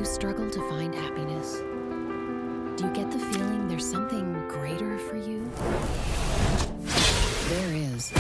you struggle to find happiness? Do you get the feeling there's something greater for you? There is.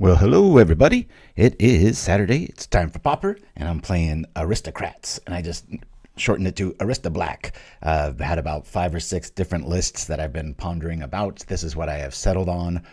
Well, hello everybody. It is Saturday. It's time for Pauper, and I'm playing Aristocrats, and I just shortened it to AristoBLACK. I've had about 5 or 6 different lists that I've been pondering about. This is what I have settled on.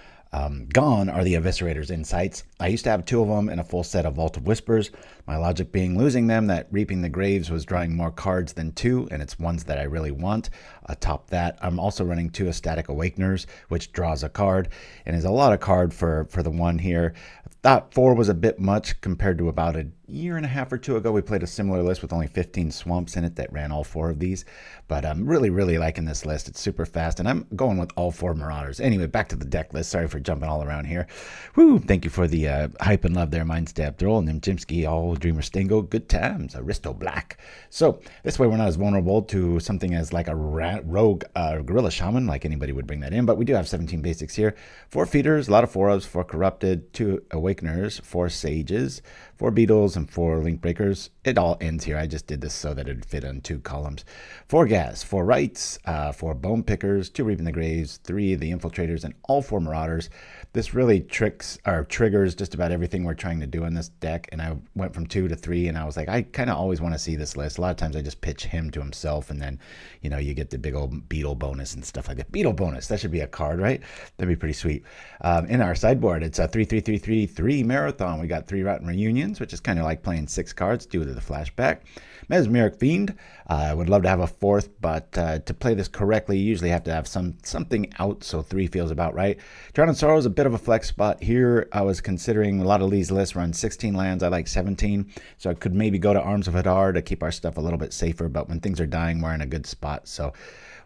Gone are the Eviscerator's Insights. I used to have 2 of them and a full set of Vault of Whispers. My logic being losing them, that Reaping the Graves was drawing more cards than 2, and it's ones that I really want. Atop that, I'm also running 2 Ecstatic Awakeners, which draws a card, and is a lot of card for the one here. I thought 4 was a bit much compared to about a year and a half or 2 ago. We played a similar list with only 15 swamps in it that ran all 4 of these. But I'm really liking this list. It's super fast, and I'm going with all 4 Marauders. Anyway, back to the deck list. Sorry for jumping all around here. Woo! Thank you for the hype and love there, Mindstab Throll, and them Chimpskey, all Dreamer Stingo. Good times. Aristo-Black. So this way we're not as vulnerable to something as like a rogue Gorilla Shaman, like anybody would bring that in. But we do have 17 basics here. 4 Feeders, a lot of 4-ofs, 4 Corrupted, 2 Awakeners, 4 Sages, 4 Beetles, and 4 Linkbreakers. It all ends here. I just did this so that it would fit on 2 columns. 4 Gas, 4 Rites, 4 Bone Pickers, 2 Reaping the Graves, 3 of the Infiltrators, and all 4 Marauders. This really triggers just about everything we're trying to do in this deck, and I went from 2 to 3, and I was like, I kind of always want to see this list. A lot of times I just pitch him to himself, and then, you know, you get the big old Beetle bonus and stuff like that. Beetle bonus, that should be a card, right? That'd be pretty sweet. In our sideboard, it's a 3-3-3-3-3 marathon. We got 3 Rotten Reunions, which is kind of like playing 6 cards due to the flashback. Mesmeric Fiend. I would love to have a 4th, but to play this correctly, you usually have to have something out, so 3 feels about right. Drown in Sorrow is a bit of a flex spot here. I was considering a lot of these lists run 16 lands. I like 17, so I could maybe go to Arms of Hadar to keep our stuff a little bit safer, but when things are dying, we're in a good spot, so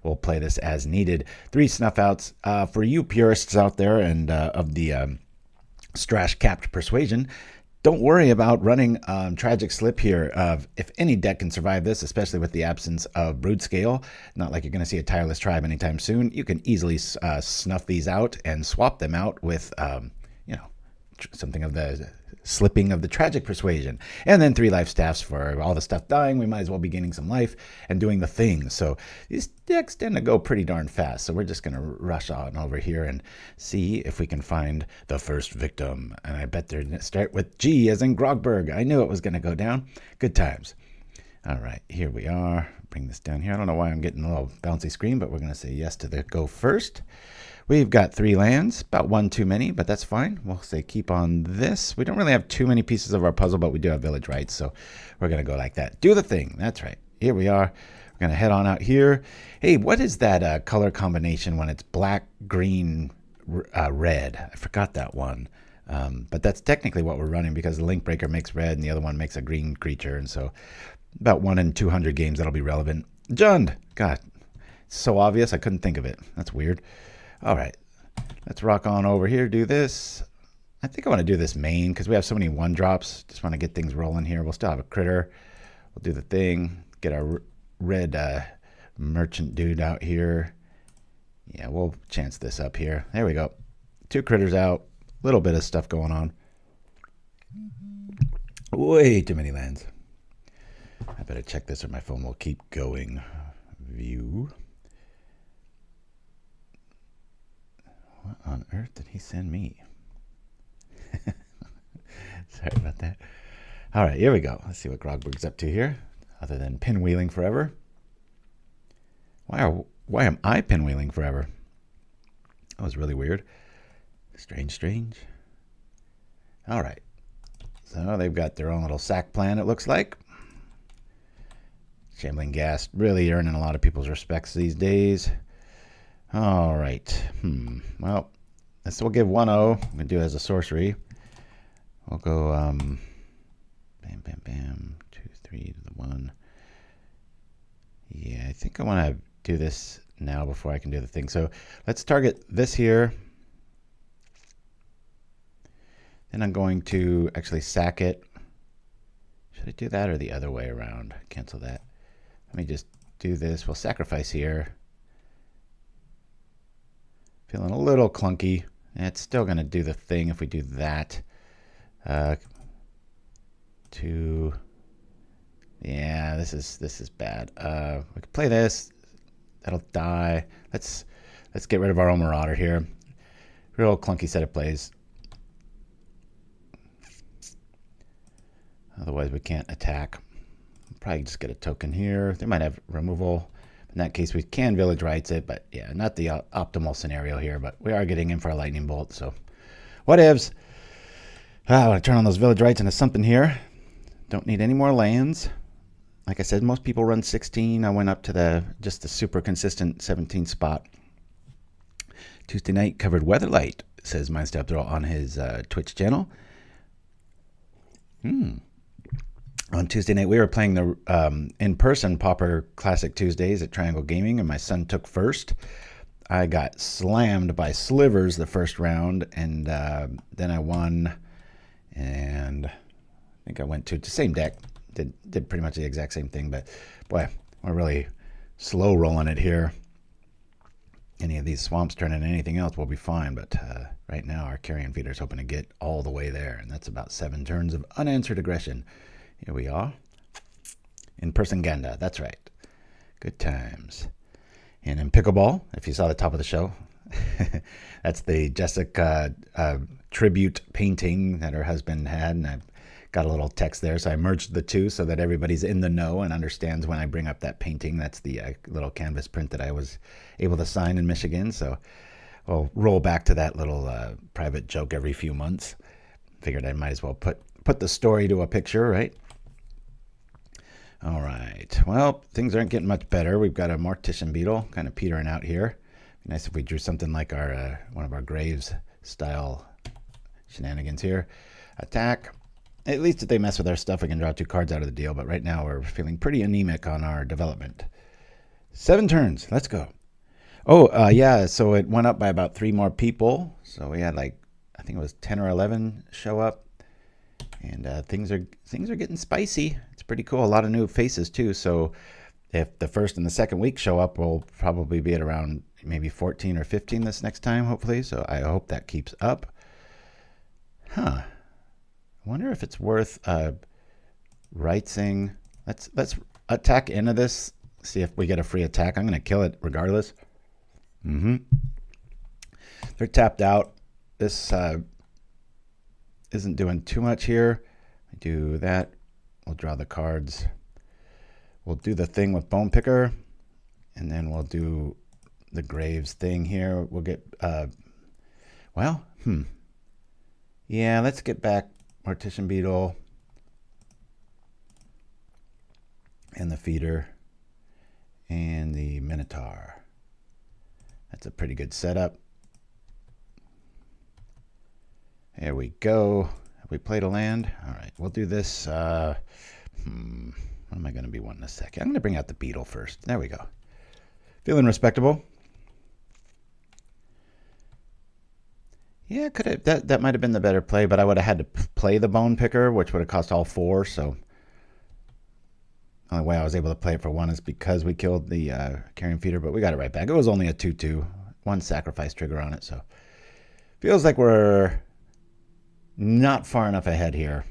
we'll play this as needed. 3 Snuff Outs. For you purists out there and of the Strash-capped Persuasion, don't worry about running Tragic Slip here. If any deck can survive this, especially with the absence of Brood Scale, not like you're going to see a Tireless Tribe anytime soon, you can easily snuff these out and swap them out with, you know, something of the slipping of the Tragic Persuasion. And then 3 Lifestaffs for all the stuff dying. We might as well be gaining some life and doing the thing. So these decks tend to go pretty darn fast. So we're just going to rush on over here and see if we can find the first victim. And I bet they're going to start with G as in Grogberg. I knew it was going to go down. Good times. All right, here we are. Bring this down here. I don't know why I'm getting a little bouncy screen, but we're going to say yes to the go first. We've got 3 lands, about 1 too many, but that's fine. We'll say keep on this. We don't really have too many pieces of our puzzle, but we do have Village Rites, so we're going to go like that. Do the thing. That's right. Here we are. We're going to head on out here. Hey, what is that color combination when it's black, green, red? I forgot that one. But that's technically what we're running because the Linkbreaker makes red and the other one makes a green creature, and so about 1 in 200 games that'll be relevant. Jund! God, it's so obvious I couldn't think of it. That's weird. All right, let's rock on over here, do this. I think I want to do this main because we have so many 1-drops. Just want to get things rolling here. We'll still have a critter. We'll do the thing. Get our red merchant dude out here. Yeah, we'll chance this up here. There we go. 2 critters out. A little bit of stuff going on. Way too many lands. I better check this or my phone will keep going. View. What on earth did he send me? Sorry about that. All right, here we go. Let's see what Grogberg's up to here, other than pinwheeling forever. Why am I pinwheeling forever? That was really weird. Strange. All right. So they've got their own little sack plan, it looks like. Shambling Ghast really earning a lot of people's respects these days. All right. Well, let's we'll give 1-0. I'm gonna do it as a sorcery. We'll go bam, bam, bam. 2, 3 to the 1. Yeah, I think I want to do this now before I can do the thing. So let's target this here. Then I'm going to actually sack it. Should I do that or the other way around? Cancel that. Let me just do this. We'll sacrifice here. Feeling a little clunky. It's still going to do the thing if we do that. Yeah, this is bad. We can play this. That'll die. Let's get rid of our own Marauder here. Real clunky set of plays. Otherwise, we can't attack. We'll probably just get a token here. They might have removal. In that case, we can Village Rites it, but yeah, not the optimal scenario here. But we are getting in for a lightning bolt, so whatevs. I want to turn on those Village Rites into something here. Don't need any more lands. Like I said, most people run 16. I went up to just the super consistent 17 spot. Tuesday night covered Weatherlight, says MindStepThrow on his Twitch channel. On Tuesday night, we were playing the in-person Pauper Classic Tuesdays at Triangle Gaming, and my son took first. I got slammed by Slivers the first round, and then I won, and I think I went to the same deck. Did pretty much the exact same thing, but boy, we're really slow rolling it here. Any of these swamps turn into anything else, we'll be fine, but right now our Carrion Feeder is hoping to get all the way there, and that's about 7 turns of unanswered aggression. Here we are. In-person Ganda, that's right. Good times. And in Pickleball, if you saw the top of the show, that's the Jessica tribute painting that her husband had, and I've got a little text there, so I merged the two so that everybody's in the know and understands when I bring up that painting. That's the little canvas print that I was able to sign in Michigan, so we'll roll back to that little private joke every few months. Figured I might as well put the story to a picture, right? All right. Well, things aren't getting much better. We've got a Mortician Beetle kind of petering out here. Be nice if we drew something like our one of our Graves style shenanigans here. Attack. At least if they mess with our stuff, we can draw 2 cards out of the deal. But right now we're feeling pretty anemic on our development. 7 turns. Let's go. Oh, yeah. So it went up by about 3 more people. So we had I think it was 10 or 11 show up. And things are getting spicy. It's pretty cool. A lot of new faces too. So if the first and the second week show up, we'll probably be at around maybe 14 or 15 this next time, hopefully. So I hope that keeps up. I wonder if it's worth rightsing. Let's attack into this. See if we get a free attack. I'm going to kill it regardless. They're tapped out. This isn't doing too much here. I do that. We'll draw the cards. We'll do the thing with Bone Picker, and then we'll do the Graves thing here. We'll get yeah, let's get back Mortician Beetle and the Feeder and the Minotaur. That's a pretty good setup. There we go. Have we played a land? All right, we'll do this. What am I going to be wanting a second? I'm going to bring out the Beetle first. There we go. Feeling respectable. Yeah, could have that might have been the better play, but I would have had to play the Bone Picker, which would have cost all 4. So the only way I was able to play it for 1 is because we killed the Carrion Feeder, but we got it right back. It was only a 2/2, 1 sacrifice trigger on it, so feels like we're not far enough ahead here.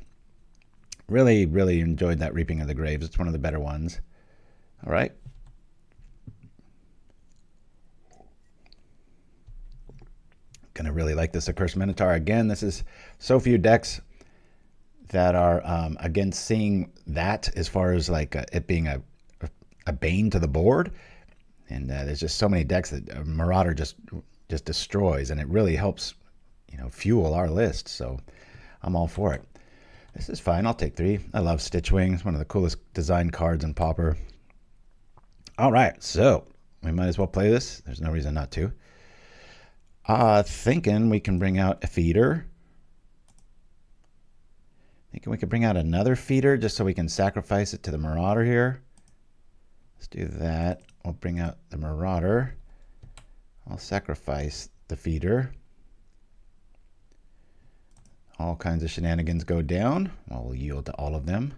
Really, really enjoyed that Reaping of the Graves. It's one of the better ones. All right. Gonna really like this Accursed Minotaur. Again, this is so few decks that are against seeing that as far as it being a bane to the board. And there's just so many decks that Marauder just destroys, and it really helps fuel our list. So I'm all for it. This is fine. I'll take 3. I love Stitchwing. It's one of the coolest design cards in Pauper. All right, so we might as well play this. There's no reason not to. Thinking we can bring out a feeder. Thinking we could bring out another feeder just so we can sacrifice it to the Marauder here. Let's do that. We'll bring out the Marauder. I'll sacrifice the feeder. All kinds of shenanigans go down. We'll yield to all of them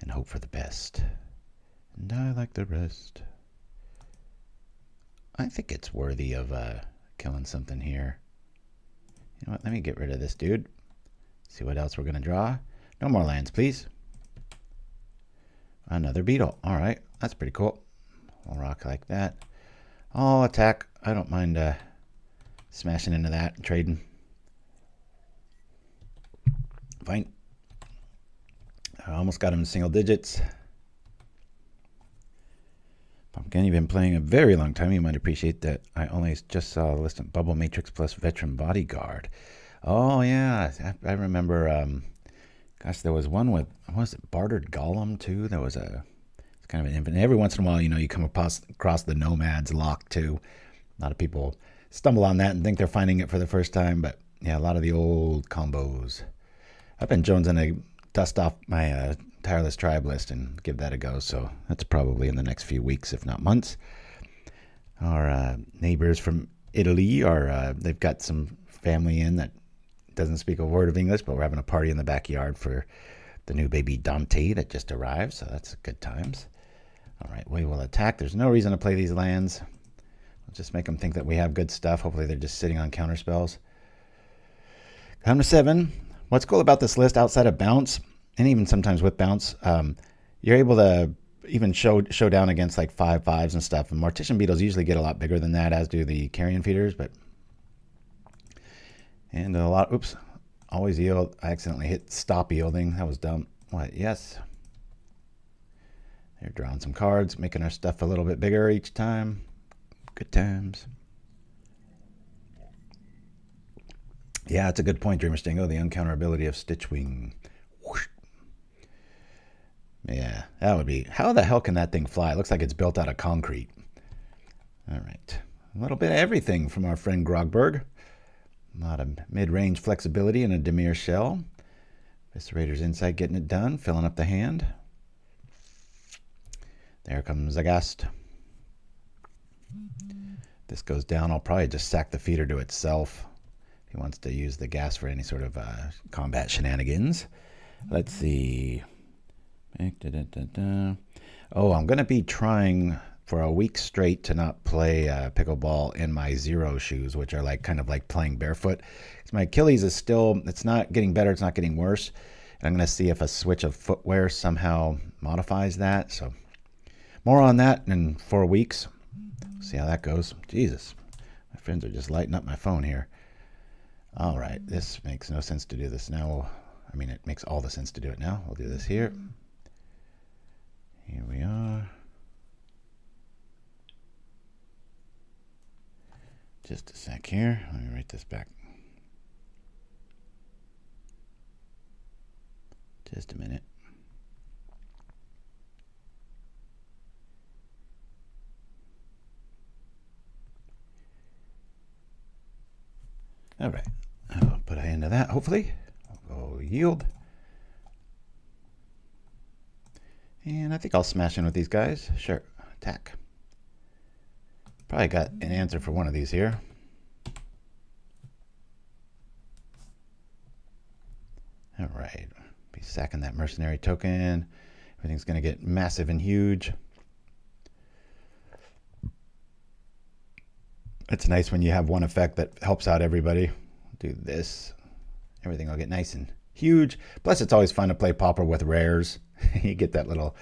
and hope for the best. And I like the rest. I think it's worthy of killing something here. You know what? Let me get rid of this dude. See what else we're going to draw. No more lands, please. Another beetle. All right. That's pretty cool. We'll rock like that. I'll attack. I don't mind smashing into that and trading. Fine. I almost got him in single digits. Pumpkin, you've been playing a very long time. You might appreciate that. I only just saw the list of Bubble Matrix plus Veteran Bodyguard. Oh, yeah. I remember, gosh, there was one with, what was it, Bartered Golem, too? There was it's kind of an infinite. Every once in a while, you know, you come across the Nomads lock, too. A lot of people stumble on that and think they're finding it for the first time. But, yeah, a lot of the old combos. I've been jonesing to dust off my Tireless Tribe list and give that a go. So that's probably in the next few weeks, if not months. Our neighbors from Italy they've got some family in that doesn't speak a word of English, but we're having a party in the backyard for the new baby Dante that just arrived. So that's good times. All right, we will attack. There's no reason to play these lands. We'll just make them think that we have good stuff. Hopefully they're just sitting on counter spells. Down to 7. What's cool about this list outside of bounce, and even sometimes with bounce, you're able to even show down against like 5/5s and stuff. And Mortician Beetles usually get a lot bigger than that, as do the Carrion Feeders. And a lot, oops, always yield. I accidentally hit stop yielding. That was dumb. What? Yes. They're drawing some cards, making our stuff a little bit bigger each time. Good times. Yeah, it's a good point, Dreamer Stingo. The uncounterability of Stitchwing. Whoosh. Yeah, that would be... How the hell can that thing fly? It looks like it's built out of concrete. All right. A little bit of everything from our friend Grogberg. A lot of mid-range flexibility and a Dimir shell. Eviscerator's Insight getting it done, filling up the hand. There comes a Ghast. If this goes down, I'll probably just sack the feeder to itself. He wants to use the gas for any sort of combat shenanigans. Let's see. Oh, I'm going to be trying for a week straight to not play pickleball in my Zero shoes, which are kind of like playing barefoot. My Achilles is still, it's not getting better, it's not getting worse. And I'm going to see if a switch of footwear somehow modifies that. So more on that in 4 weeks. See how that goes. Jesus, my friends are just lighting up my phone here. All right, this makes no sense to do this now. I mean, it makes all the sense to do it now. We'll do this here. Here we are. Just a sec here. Let me write this back. Just a minute. All right. I'll put an end to that, hopefully. I'll go yield. And I think I'll smash in with these guys. Sure. Attack. Probably got an answer for one of these here. All right. Be sacking that mercenary token. Everything's going to get massive and huge. It's nice when you have one effect that helps out everybody. Do this. Everything will get nice and huge. Plus, it's always fun to play Pauper with rares. You get that little...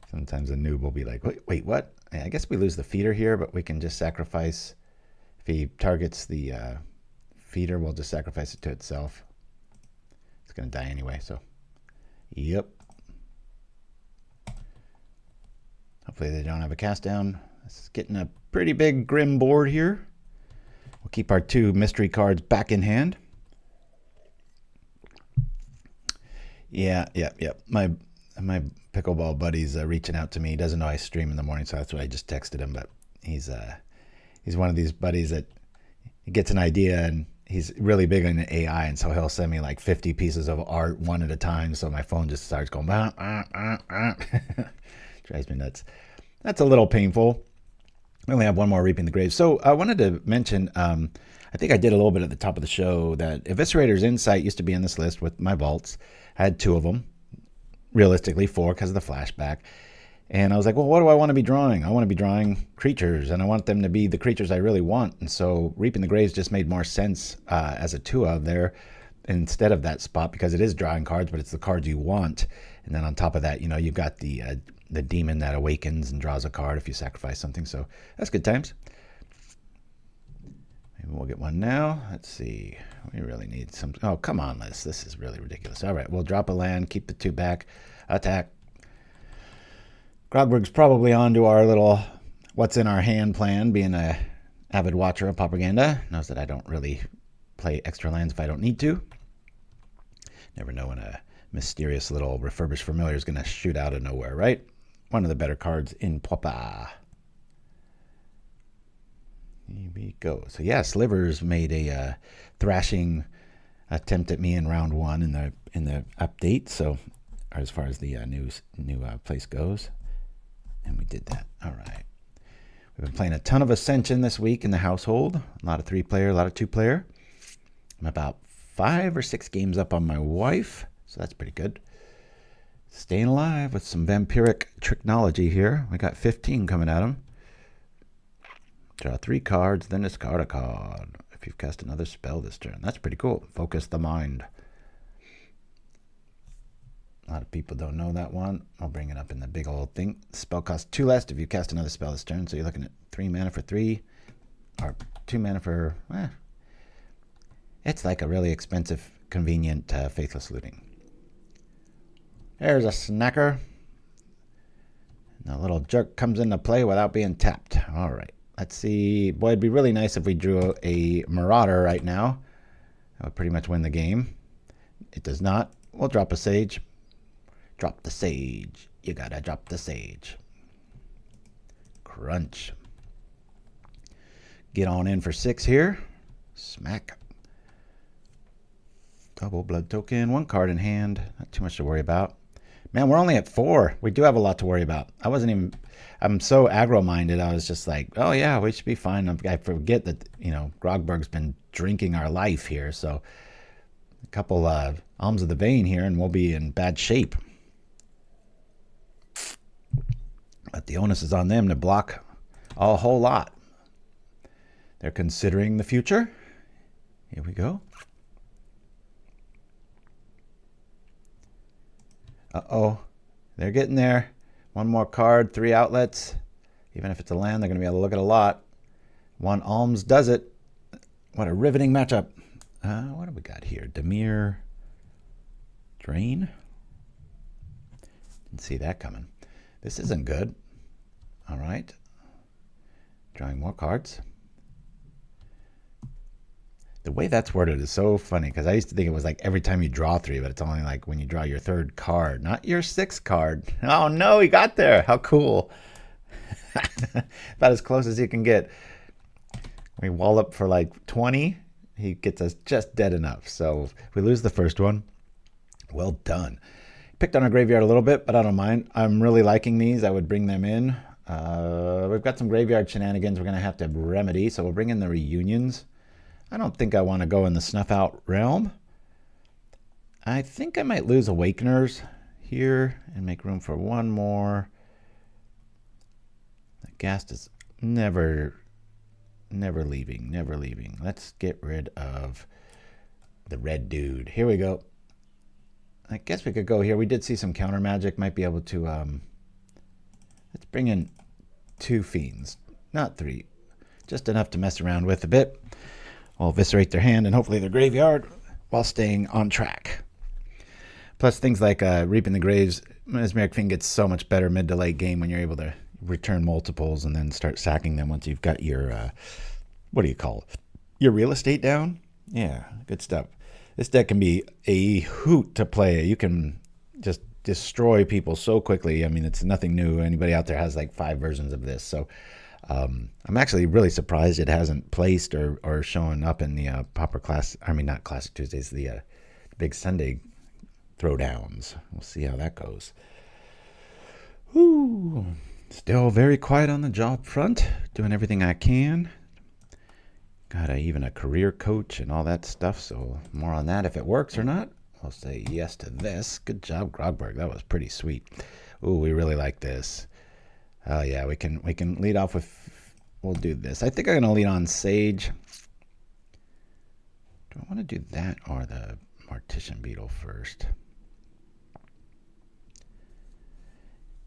Sometimes a noob will be like, wait, what? I guess we lose the feeder here, but we can just sacrifice... If he targets the feeder, we'll just sacrifice it to itself. It's going to die anyway, so... Yep. Hopefully they don't have a cast down. This is getting a pretty big grim board here. We'll keep our 2 mystery cards back in hand. Yeah. My my pickleball buddy's reaching out to me. He doesn't know I stream in the morning, so that's why I just texted him. But he's one of these buddies that he gets an idea and he's really big on AI, and so he'll send me like 50 pieces of art one at a time. So my phone just starts going, drives me nuts. That's a little painful. We only have one more Reaping the Graves. So I wanted to mention, I think I did a little bit at the top of the show, that Eviscerator's Insight used to be in this list with my vaults. I had 2 of them, realistically 4 because of the flashback. And I was like, well, what do I want to be drawing? I want to be drawing creatures, and I want them to be the creatures I really want. And so Reaping the Graves just made more sense as a 2 of there instead of that spot, because it is drawing cards, but it's the cards you want. And then on top of that, you've got the demon that awakens and draws a card if you sacrifice something. So that's good times. Maybe we'll get one now. Let's see. We really need some. Oh, come on, Liz. This is really ridiculous. All right, we'll drop a land, keep the 2 back, attack. Grogberg's probably on to our little what's in our hand plan, being a avid watcher of propaganda. Knows that I don't really play extra lands if I don't need to. Never know when a mysterious little refurbished familiar is going to shoot out of nowhere, right? One of the better cards in Pauper. Here we go. So yeah, Slivers made a thrashing attempt at me in round 1 in the update. So as far as the new place goes, and we did that. All right. We've been playing a ton of Ascension this week in the household. A lot of 3-player, a lot of 2-player. I'm about 5 or 6 games up on my wife, so that's pretty good. Staying alive with some vampiric technology here. We got 15 coming at him. Draw 3 cards, then discard a card if you've cast another spell this turn. That's pretty cool. Focus the mind. A lot of people don't know that one. I'll bring it up in the big old thing. Spell costs 2 less if you cast another spell this turn. So you're looking at 3 mana for 3, or 2 mana for, it's like a really expensive, convenient Faithless Looting. There's a snacker. And the little jerk comes into play without being tapped. All right. Let's see. Boy, it'd be really nice if we drew a Marauder right now. That would pretty much win the game. It does not. We'll drop a Sage. Drop the Sage. You gotta drop the Sage. Crunch. Get on in for 6 here. Smack. Double blood token. 1 card in hand. Not too much to worry about. Man, we're only at 4. We do have a lot to worry about. I'm so aggro-minded. I was just like, oh yeah, we should be fine. I forget that, Grogberg's been drinking our life here. So a couple Alms of the Vein here and we'll be in bad shape. But the onus is on them to block a whole lot. They're considering the future. Here we go. Uh-oh. They're getting there. 1 more card, 3 outlets. Even if it's a land, they're going to be able to look at a lot. 1 Alms does it. What a riveting matchup. What do we got here? Dimir. Drain. Didn't see that coming. This isn't good. All right. Drawing more cards. The way that's worded is so funny, because I used to think it was like every time you draw 3, but it's only like when you draw your 3rd card, not your 6th card. Oh no, he got there. How cool. About as close as you can get. We wallop for like 20. He gets us just dead enough. So if we lose the first one, well done. Picked on our graveyard a little bit, but I don't mind. I'm really liking these. I would bring them in. We've got some graveyard shenanigans we're going to have to remedy, so we'll bring in the reunions. I don't think I want to go in the Snuff Out realm. I think I might lose Awakeners here and make room for 1 more. The Ghast is never leaving. Let's get rid of the red dude. Here we go. I guess we could go here. We did see some counter magic. Might be able to, let's bring in 2 fiends, not 3. Just enough to mess around with a bit. We'll eviscerate their hand and hopefully their graveyard while staying on track. Plus things like Reaping the Graves, Mesmeric Fiend gets so much better mid to late game when you're able to return multiples and then start sacking them once you've got your, what do you call it? Your real estate down? Yeah, good stuff. This deck can be a hoot to play. You can just destroy people so quickly. I mean, it's nothing new. Anybody out there has like 5 versions of this. So I'm actually really surprised it hasn't placed or shown up in the Pauper class. I mean, not Classic Tuesdays, the big Sunday throwdowns. We'll see how that goes. Woo. Still very quiet on the job front, doing everything I can. Got even a career coach and all that stuff, so more on that if it works or not. I'll say yes to this. Good job, Grogberg. That was pretty sweet. Ooh, we really like this. Oh yeah, we can lead off with, we'll do this. I think I'm gonna lead on Sage. Do I want to do that or the Mortician Beetle first?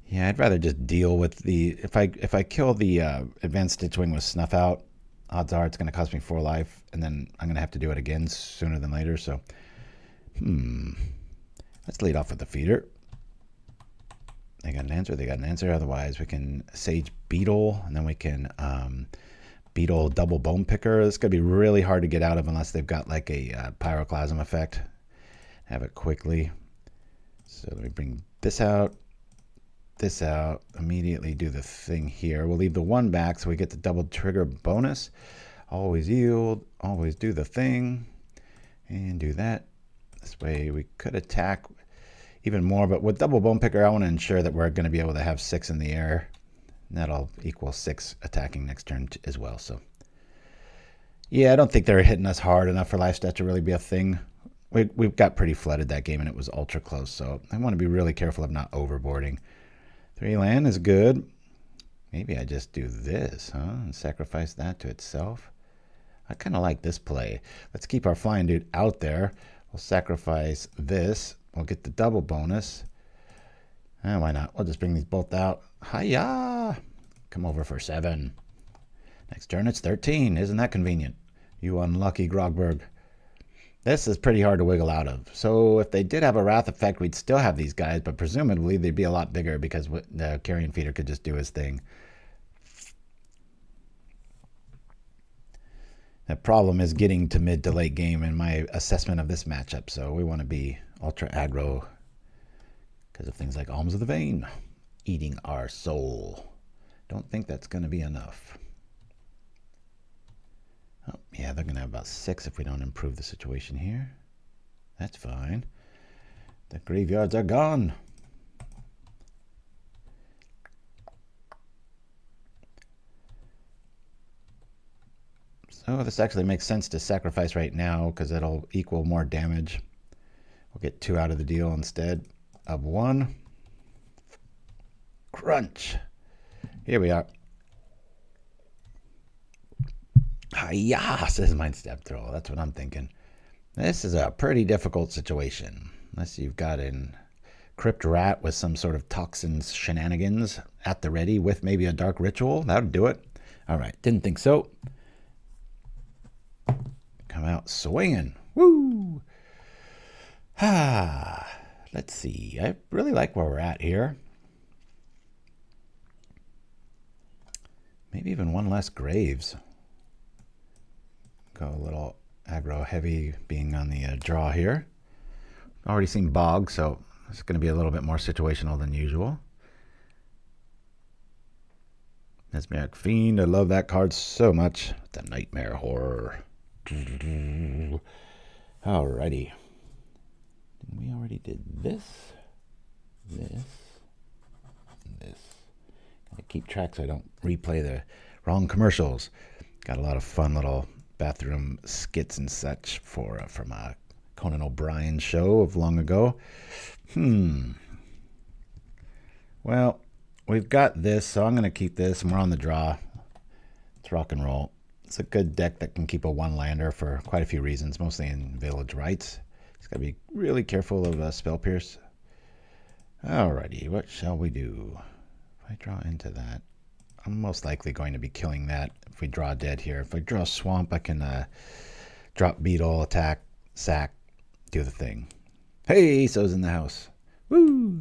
Yeah, I'd rather just deal with the, if I kill the Advanced Stitchwing with Snuff Out, odds are it's going to cost me 4 life, and then I'm going to have to do it again sooner than later. So, let's lead off with the feeder. They got an answer. They got an answer. Otherwise, we can Sage Beetle, and then we can Beetle double Bone Picker. It's going to be really hard to get out of unless they've got like a Pyroclasm effect. Have it quickly. So let me bring this out. This out, immediately do the thing here. We'll leave the 1 back so we get the double trigger bonus. Always yield, always do the thing, and do that. This way we could attack even more, but with double bone picker, I want to ensure that we're going to be able to have 6 in the air. And that'll equal 6 attacking next turn as well. So yeah, I don't think they're hitting us hard enough for Lifestaff to really be a thing. We've got pretty flooded that game, and it was ultra close, so I want to be really careful of not overboarding. 3 land is good. Maybe I just do this, huh? And sacrifice that to itself. I kind of like this play. Let's keep our flying dude out there. We'll sacrifice this. We'll get the double bonus. Why not? We'll just bring these both out. Hiya! Come over for 7. Next turn it's 13. Isn't that convenient? You unlucky Grogberg. This is pretty hard to wiggle out of. So if they did have a Wrath effect, we'd still have these guys, but presumably they'd be a lot bigger because the Carrion Feeder could just do his thing. The problem is getting to mid to late game in my assessment of this matchup, so we want to be ultra aggro because of things like Alms of the Vein, eating our soul. Don't think that's going to be enough. Oh, yeah, they're going to have about 6 if we don't improve the situation here. That's fine. The graveyards are gone. So this actually makes sense to sacrifice right now because it'll equal more damage. We'll get 2 out of the deal instead of 1. Crunch. Here we are. Hiya, says Mind Step Throw. That's what I'm thinking. This is a pretty difficult situation. Unless you've got an Crypt Rat with some sort of toxins shenanigans at the ready with maybe a Dark Ritual. That would do it. All right, didn't think so. Come out swinging. Woo! Let's see. I really like where we're at here. Maybe even 1 less Graves. Go a little aggro heavy being on the draw here. Already seen Bog, so it's going to be a little bit more situational than usual. Mesmeric Fiend, I love that card so much. The Nightmare Horror. Alrighty. We already did this, this, and this. Gotta keep track so I don't replay the wrong commercials. Got a lot of fun little bathroom skits and such from a Conan O'Brien show of long ago. Well, we've got this, so I'm going to keep this, and we're on the draw. Let's rock and roll. It's a good deck that can keep a 1-lander for quite a few reasons, mostly in Village Rites. Just got to be really careful of Spell Pierce. Alrighty, what shall we do? If I draw into that, I'm most likely going to be killing that if we draw dead here. If I draw Swamp, I can drop Beetle, attack, sack, do the thing. Hey, so's in the house. Woo!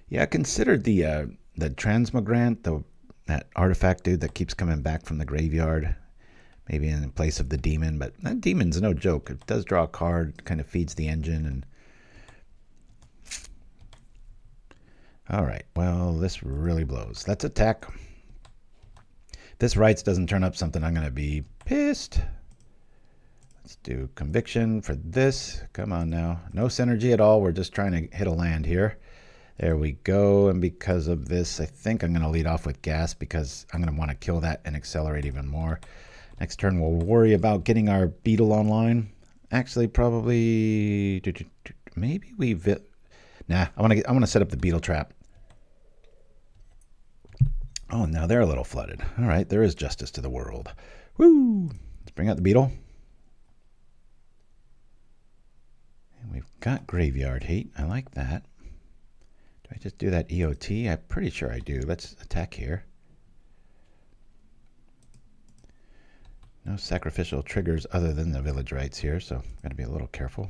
Yeah, I considered the Transmogrant, that artifact dude that keeps coming back from the graveyard. Maybe in place of the demon, but that demon's no joke. It does draw a card, kind of feeds the engine. And all right, well, this really blows. Let's attack. If this Rites doesn't turn up something, I'm going to be pissed. Let's do Conviction for this. Come on now. No synergy at all. We're just trying to hit a land here. There we go. And because of this, I think I'm going to lead off with Ghast because I'm going to want to kill that and accelerate even more. Next turn, we'll worry about getting our Beetle online. Actually, probably... Maybe we... Nah, I want to set up the Beetle trap. Oh, now they're a little flooded. All right, there is justice to the world. Woo! Let's bring out the Beetle. And we've got Graveyard Hate. I like that. Do I just do that EOT? I'm pretty sure I do. Let's attack here. No sacrificial triggers other than the Village Rites here, so I've got to be a little careful.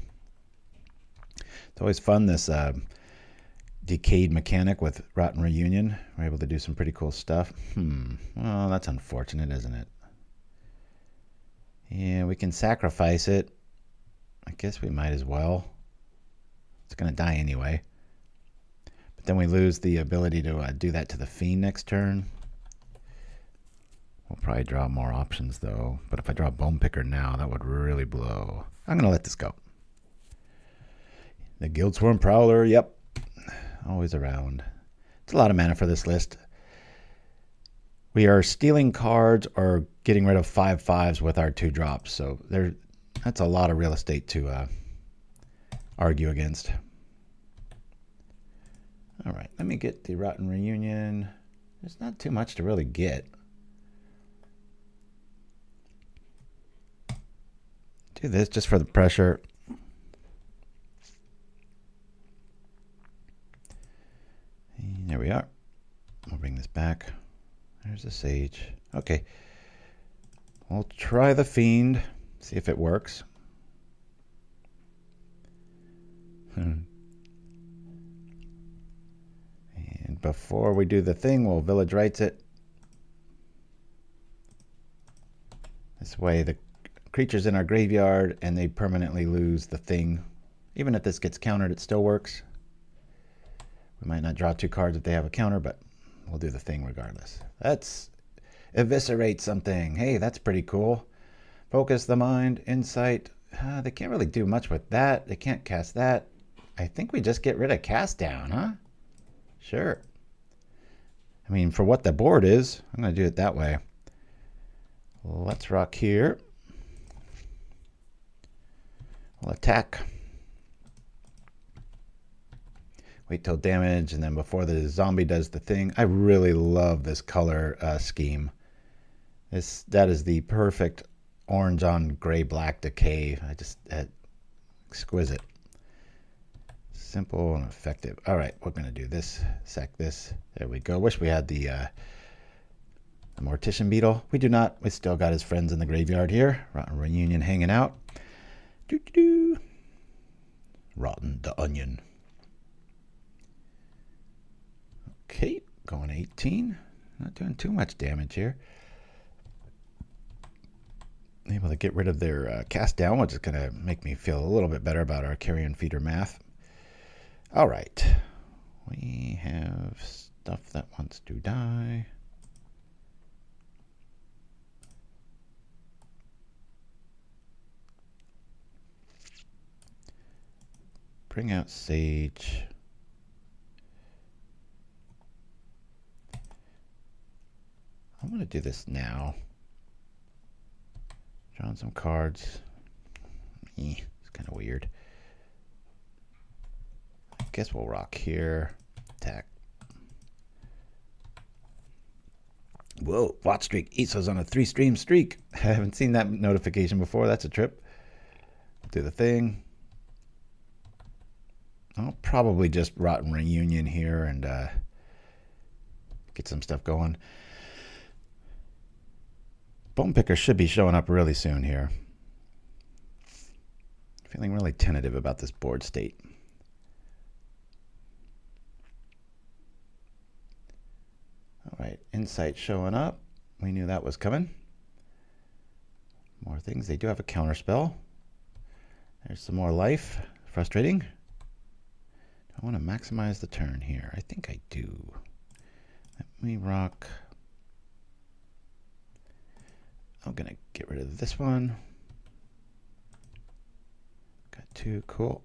It's always fun, this decayed mechanic with Rotten Reunion. We're able to do some pretty cool stuff. Well, that's unfortunate, isn't it? Yeah, we can sacrifice it. I guess we might as well. It's going to die anyway. But then we lose the ability to do that to the Fiend next turn. We'll probably draw more options, though. But if I draw Bone Picker now, that would really blow. I'm going to let this go. The Guildsworn Prowler, yep. Always around. It's a lot of mana for this list. We are stealing cards or getting rid of 5/5s with our 2 drops. So that's a lot of real estate to argue against. All right, let me get the Rotten Reunion. There's not too much to really get. Do this just for the pressure. And there we are. We'll bring this back. There's the Sage. Okay. We'll try the Fiend. See if it works. And before we do the thing, we'll Village Rites it. This way the creature's in our graveyard and they permanently lose the thing. Even if this gets countered, it still works. We might not draw 2 cards if they have a counter, but we'll do the thing regardless. Let's eviscerate something. Hey, that's pretty cool. Focus the mind, insight. They can't really do much with that. They can't cast that. I think we just get rid of cast down, huh? Sure. I mean, for what the board is, I'm going to do it that way. Let's rock here. We'll attack. Wait till damage, and then before the zombie does the thing. I really love this color scheme. That is the perfect orange on gray-black decay. Exquisite. Simple and effective. All right, we're going to do this. Sack this. There we go. Wish we had the Mortician Beetle. We do not. We still got his friends in the graveyard here. Rotten Reunion hanging out. Doo-doo-doo. Rotten the Onion. Okay, going 18. Not doing too much damage here. Able to get rid of their cast down, which is going to make me feel a little bit better about our Carrion Feeder math. All right. We have stuff that wants to die. Bring out Sage. I'm going to do this now. Drawing some cards. It's kind of weird. I guess we'll rock here. Attack. Whoa, watch streak. Iso's on a 3-stream streak. I haven't seen that notification before. That's a trip. Do the thing. I'll probably just Rotten Reunion here and get some stuff going. Bone Picker should be showing up really soon here. Feeling really tentative about this board state. All right, Insight showing up. We knew that was coming. More things. They do have a counter spell. There's some more life. Frustrating. I want to maximize the turn here. I think I do. Let me rock. I'm going to get rid of this one. Got 2. Cool.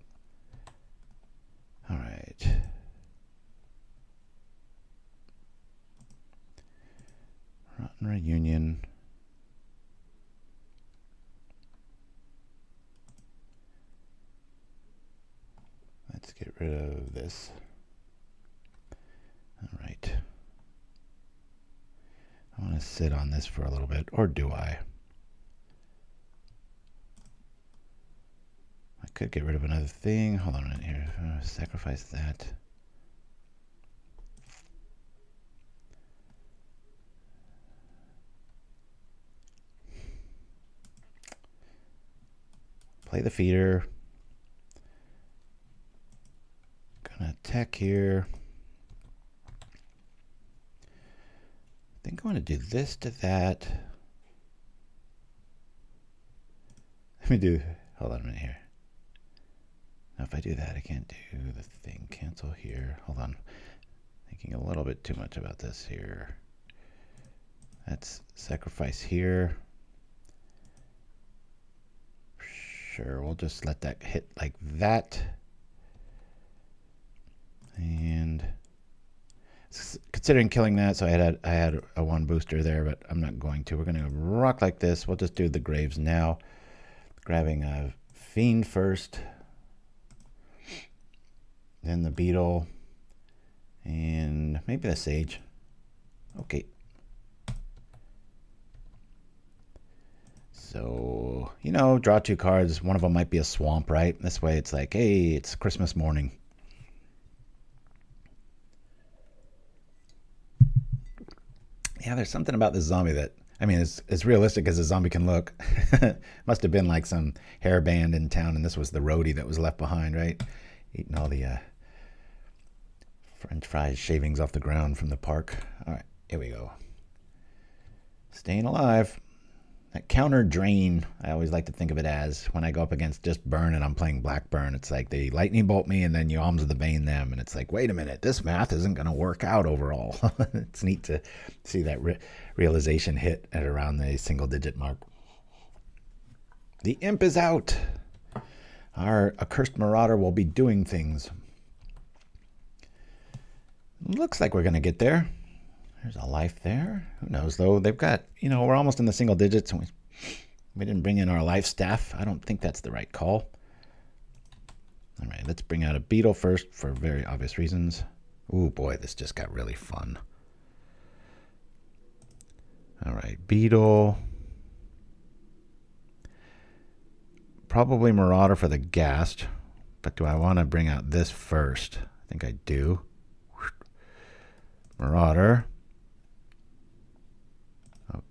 All right. Rotten Reunion. Let's get rid of this. All right. I want to sit on this for a little bit, or do I? I could get rid of another thing. Hold on a minute here. Sacrifice that. Play the feeder. Gonna attack here. I think I want to do this to that. Let me do, hold on a minute here. Now if I do that, I can't do the thing. Cancel here. Hold on. Thinking a little bit too much about this here. Let's sacrifice here. Sure, we'll just let that hit like that. And considering killing that, so I had a 1 booster there, but I'm not going to. We're going to rock like this. We'll just do the Graves now. Grabbing a Fiend first. Then the Beetle. And maybe the Sage. Okay. So, you know, draw 2 cards. One of them might be a swamp, right? This way it's like, hey, it's Christmas morning. Yeah, there's something about this zombie that, I mean, as realistic as a zombie can look. Must have been like some hairband in town, and this was the roadie that was left behind, right? Eating all the French fries shavings off the ground from the park. All right, here we go. Staying alive. That counter drain, I always like to think of it as when I go up against just burn and I'm playing black burn. It's like they lightning bolt me and then you alms of the bane them. And it's like, wait a minute, this math isn't going to work out overall. It's neat to see that realization hit at around the single digit mark. The imp is out. Our Accursed Marauder will be doing things. Looks like we're going to get there. There's a life there. Who knows, though? They've got, you know, we're almost in the single digits, and we didn't bring in our Lifestaff. I don't think that's the right call. All right, let's bring out a Beetle first for very obvious reasons. Ooh, boy, this just got really fun. All right, Beetle. Probably Marauder for the Ghast, but do I want to bring out this first? I think I do. Marauder.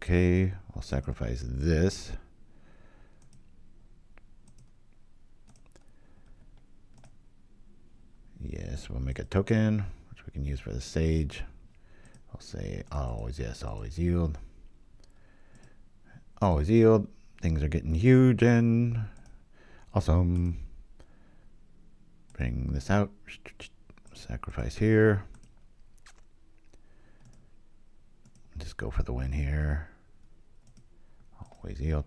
Okay, I'll sacrifice this. Yes, we'll make a token, which we can use for the Sage. I'll say always yes, always yield. Always yield. Things are getting huge and awesome. Bring this out. Sacrifice here. Just go for the win here. Always yield.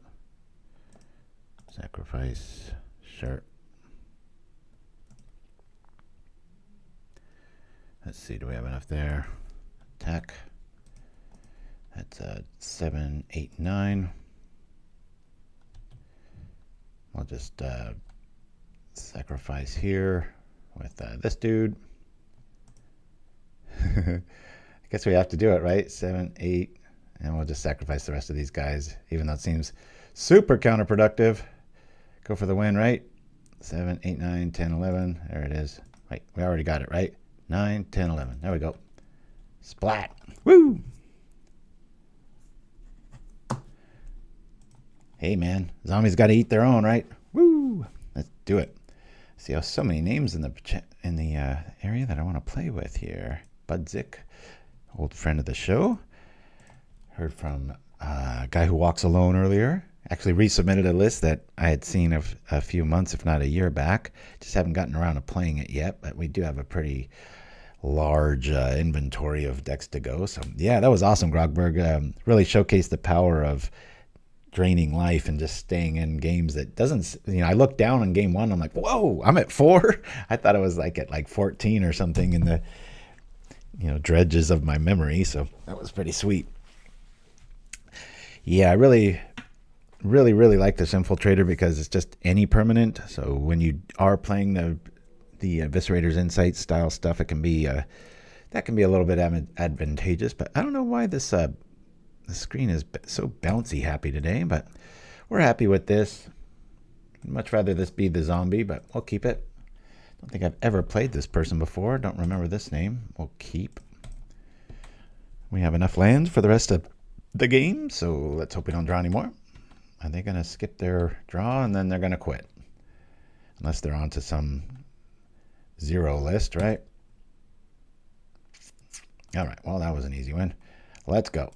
Sacrifice. Sure. Let's see, do we have enough there? Attack. That's 7, 8, 9. I'll just sacrifice here with this dude. I guess we have to do it, right? 7, 8, and we'll just sacrifice the rest of these guys, even though it seems super counterproductive. Go for the win, right? 7, 8, 9, 10, 11. There it is. Wait, we already got it, right? 9, 10, 11. There we go. Splat. Woo! Hey, man. Zombies got to eat their own, right? Woo! Let's do it. See, I have so many names in the area that I want to play with here. Budzik. Old friend of the show. Heard from a guy who walks alone earlier. actually resubmitted a list that I had seen a few months, if not a year back. Just haven't gotten around to playing it yet, but we do have a pretty large inventory of decks to go. So yeah, that was awesome, Grogberg. Really showcased the power of draining life and just staying in games that doesn't, I looked down on game one, I'm like, whoa, I'm at 4. I thought it was like at like 14 or something in the dredges of my memory. So that was pretty sweet. Yeah, I really like this Infiltrator because it's just any permanent. So when you are playing the Eviscerator's Insight style stuff, it can be that can be a little bit advantageous. But I don't know why this the screen is so bouncy happy today, but we're happy with this. I'd much rather this be the zombie, but we'll keep it. Don't think I've ever played this person before. Don't remember this name. We'll keep. We have enough lands for the rest of the game, so let's hope we don't draw anymore. Are they going to skip their draw and then they're going to quit? Unless they're onto some 0 list, right? All right, well, that was an easy one. Let's go.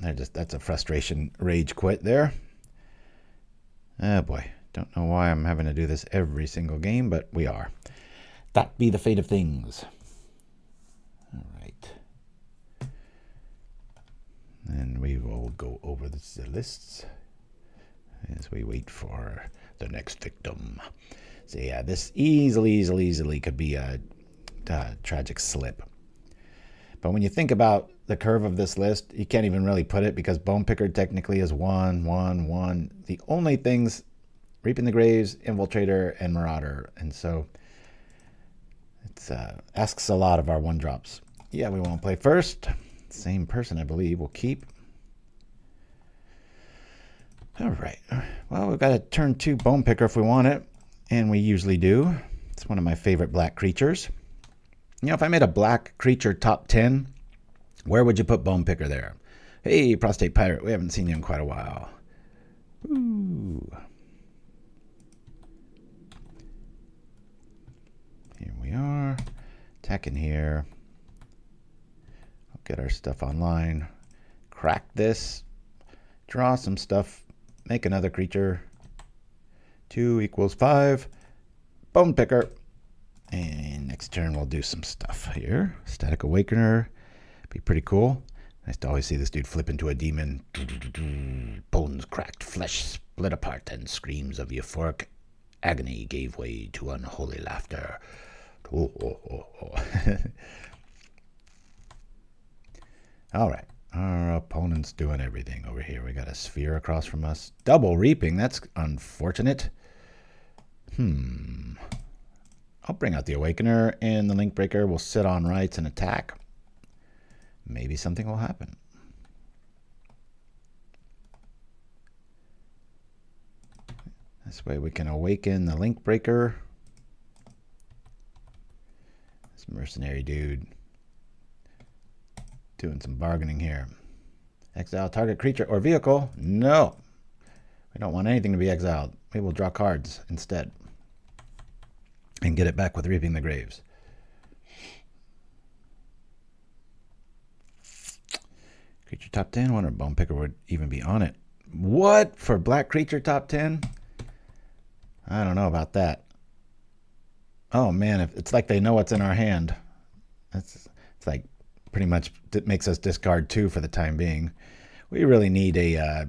That's a frustration rage quit there. Oh boy, don't know why I'm having to do this every single game, but we are. That be the fate of things. All right. And we will go over the lists as we wait for the next victim. So yeah, this easily could be a tragic slip. But when you think about the curve of this list, you can't even really put it because Bone Picker technically is 1, 1, 1. The only things, Reaping the Graves, Infiltrator, and Marauder. And so it asks a lot of our 1-drops. Yeah, we won't play first. Same person, I believe. We'll keep. All right. Well, we've got a turn 2 Bone Picker if we want it. And we usually do. It's one of my favorite black creatures. If I made a black creature top 10, where would you put Bone Picker there? Hey, Prostate Pirate, we haven't seen you in quite a while. Ooh. Here we are. Attacking here. I'll get our stuff online. Crack this. Draw some stuff. Make another creature. 2 equals 5. Bone Picker. And next turn we'll do some stuff here. Ecstatic Awakener. Be pretty cool. Nice to always see this dude flip into a demon. Bones cracked, flesh split apart, and screams of euphoric agony gave way to unholy laughter. All right. Our opponent's doing everything over here. We got a sphere across from us. Double reaping. That's unfortunate. I'll bring out the Awakener, and the Linkbreaker will sit on rights and attack. Maybe something will happen. This way we can awaken the Linkbreaker. This mercenary dude doing some bargaining here. Exile target creature or vehicle. No. We don't want anything to be exiled. We will draw cards instead. And get it back with Reaping the Graves. Creature top 10. Wonder if Bone Picker would even be on it. What? For black creature top 10? I don't know about that. Oh man, it's like they know what's in our hand. It's like pretty much it makes us discard 2 for the time being. We really need a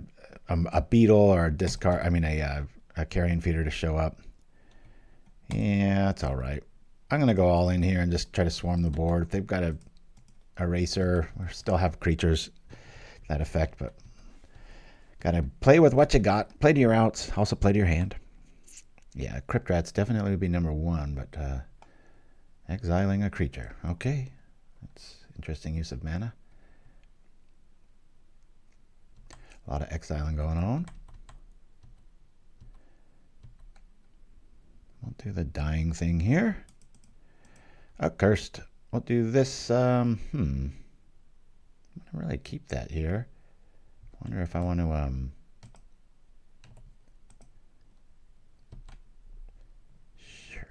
beetle or a discard. I mean a Carrion Feeder to show up. Yeah, that's all right. I'm going to go all in here and just try to swarm the board. If they've got a eraser, we still have creatures that effect, but got to play with what you got. Play to your outs. Also play to your hand. Yeah, Crypt Rats definitely would be number 1, but exiling a creature. Okay. That's interesting use of mana. A lot of exiling going on. We'll do the dying thing here. Accursed. We'll do this. I'm going to really keep that here. Wonder if I want to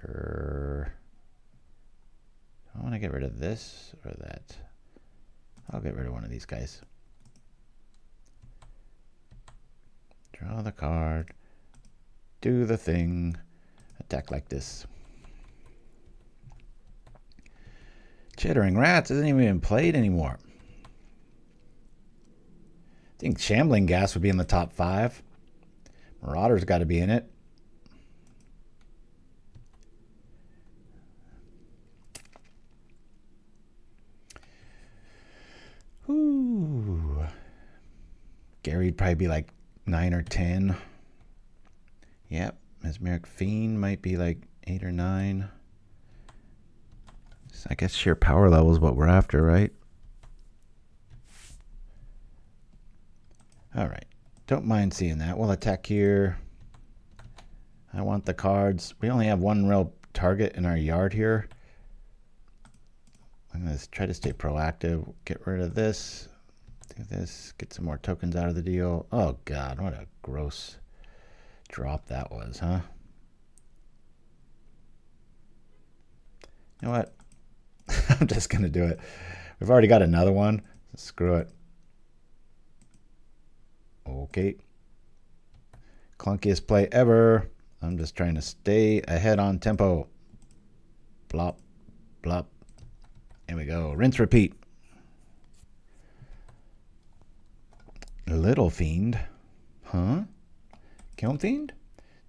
sure. I want to get rid of this or that. I'll get rid of one of these guys. Draw the card. Do the thing. Attack like this. Chittering Rats isn't even played anymore. I think Shambling Ghast would be in the top 5. Marauder's got to be in it. Ooh. Gary'd probably be like 9 or 10. Yep. Mesmeric Fiend might be like 8 or 9. So I guess sheer power level is what we're after, right? All right. Don't mind seeing that. We'll attack here. I want the cards. We only have one real target in our yard here. I'm going to try to stay proactive. Get rid of this. Do this. Get some more tokens out of the deal. Oh, God. What a gross drop that was, huh? You know what? I'm just going to do it. We've already got another one. So screw it. Okay. Clunkiest play ever. I'm just trying to stay ahead on tempo. Blop, blop. Here we go. Rinse, repeat. Little Fiend. Huh? Kiln Fiend?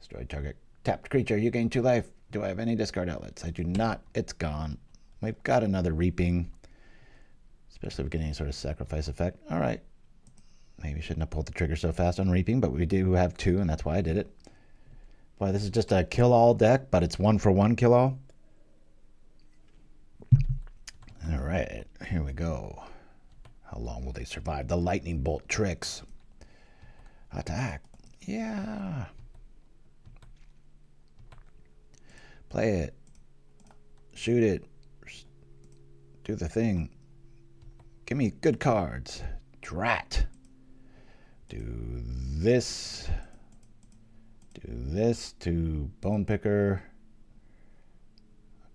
Destroy target. Tapped creature. You gain 2 life. Do I have any discard outlets? I do not. It's gone. We've got another Reaping. Especially if we get any sort of sacrifice effect. All right. Maybe shouldn't have pulled the trigger so fast on Reaping, but we do have 2, and that's why I did it. Boy, this is just a kill-all deck, but it's 1-for-1 kill-all. All right, here we go. How long will they survive? The lightning bolt tricks. Attack. Yeah. Play it. Shoot it. Do the thing. Give me good cards. Drat. Do this. Do this to Bone Picker.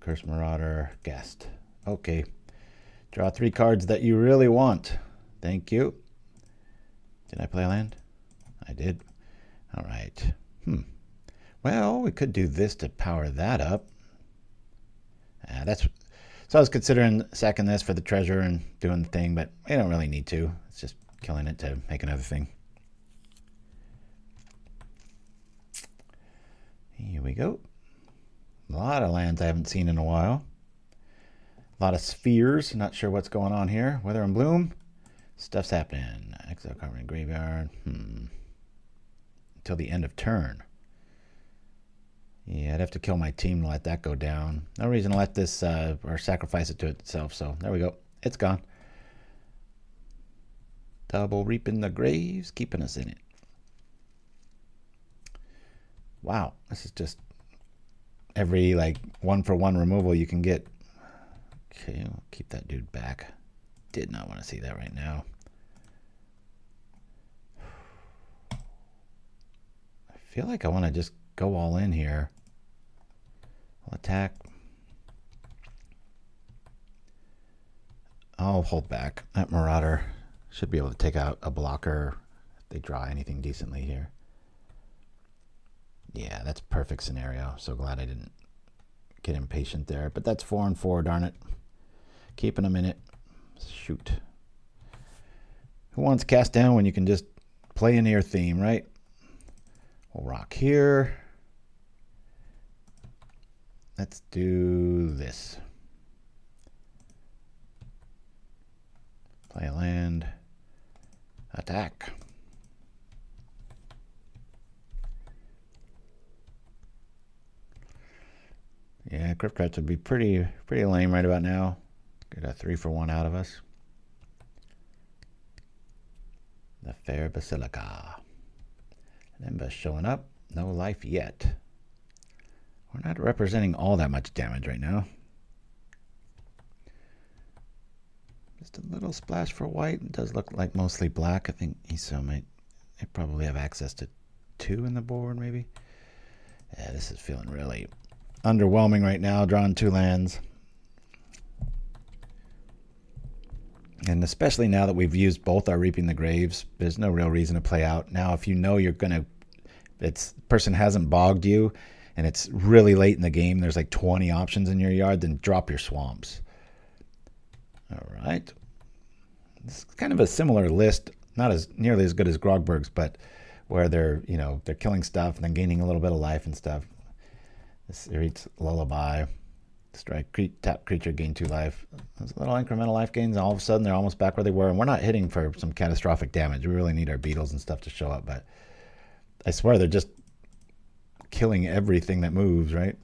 Accursed Marauder. Ghast. Okay. Draw 3 cards that you really want. Thank you. Did I play a land? I did. All right. Well, we could do this to power that up. So I was considering sacking this for the treasure and doing the thing, but we don't really need to. It's just killing it to make another thing. Here we go. A lot of lands I haven't seen in a while. A lot of spheres. Not sure what's going on here. Weather and Bloom. Stuff's happening. Exile card in graveyard. Until the end of turn. Yeah, I'd have to kill my team to let that go down. No reason to let this or sacrifice it to itself. So there we go. It's gone. Double reaping the graves, keeping us in it. Wow, this is just every like 1-for-1 removal you can get. Okay, we'll keep that dude back. Did not want to see that right now. I feel like I want to just go all in here. I'll attack. I'll hold back. That Marauder should be able to take out a blocker if they draw anything decently here. Yeah, that's perfect scenario. So glad I didn't get impatient there. But that's 4 and 4, darn it. Keeping them in it. Shoot. Who wants cast down when you can just play into your theme, right? We'll rock here. Let's do this. Play a land. Attack. Yeah, Crypt Rats would be pretty lame right about now. Get a 3-for-1 out of us. The Fair Basilica. Nimbus showing up. No life yet. We're not representing all that much damage right now. Just a little splash for white. It does look like mostly black. I think ESO might probably have access to 2 in the board, maybe. Yeah, this is feeling really underwhelming right now. Drawing 2 lands. And especially now that we've used both our Reaping the Graves, there's no real reason to play out. Now, if you know you're going to, person hasn't bogged you, and it's really late in the game, there's like 20 options in your yard, then drop your swamps. All right. It's kind of a similar list, not as nearly as good as Grogberg's, but where they're killing stuff and then gaining a little bit of life and stuff. This reads Lullaby. Strike, tap creature, gain 2 life. Those little incremental life gains, all of a sudden they're almost back where they were, and we're not hitting for some catastrophic damage. We really need our beetles and stuff to show up, but I swear they're just killing everything that moves, right?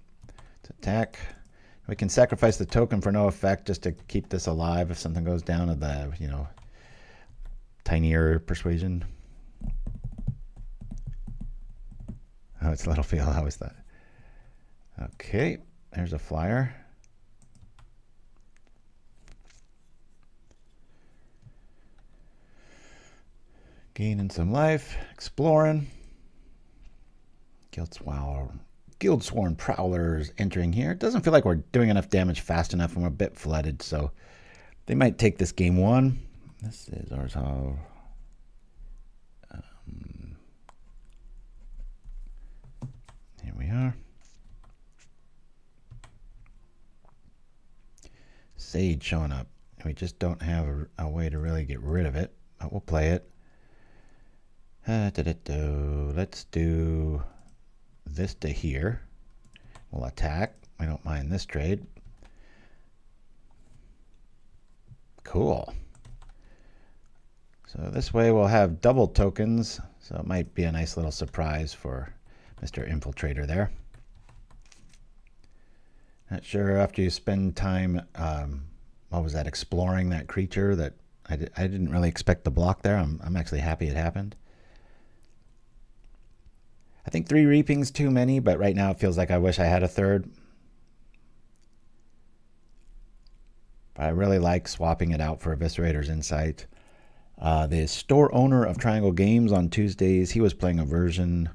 To attack. We can sacrifice the token for no effect just to keep this alive if something goes down to the, tinier persuasion. Oh, it's Littlefield. How is that? Okay, there's a flyer. Gaining some life, exploring. Guildsworn Prowlers entering here. It doesn't feel like we're doing enough damage fast enough, and we're a bit flooded, so they might take this game 1. This is ours. Here we are. Sage showing up. We just don't have a way to really get rid of it, but we'll play it. Let's do this to here. We'll attack. I don't mind this trade. Cool. So this way we'll have double tokens, so it might be a nice little surprise for Mr. Infiltrator there. Not sure after you spend time, what was that, exploring that creature that I didn't really expect the block there. I'm actually happy it happened. I think 3 Reaping's too many, but right now it feels like I wish I had a 3rd. But I really like swapping it out for Eviscerator's Insight. The store owner of Triangle Games on Tuesdays, he was playing a version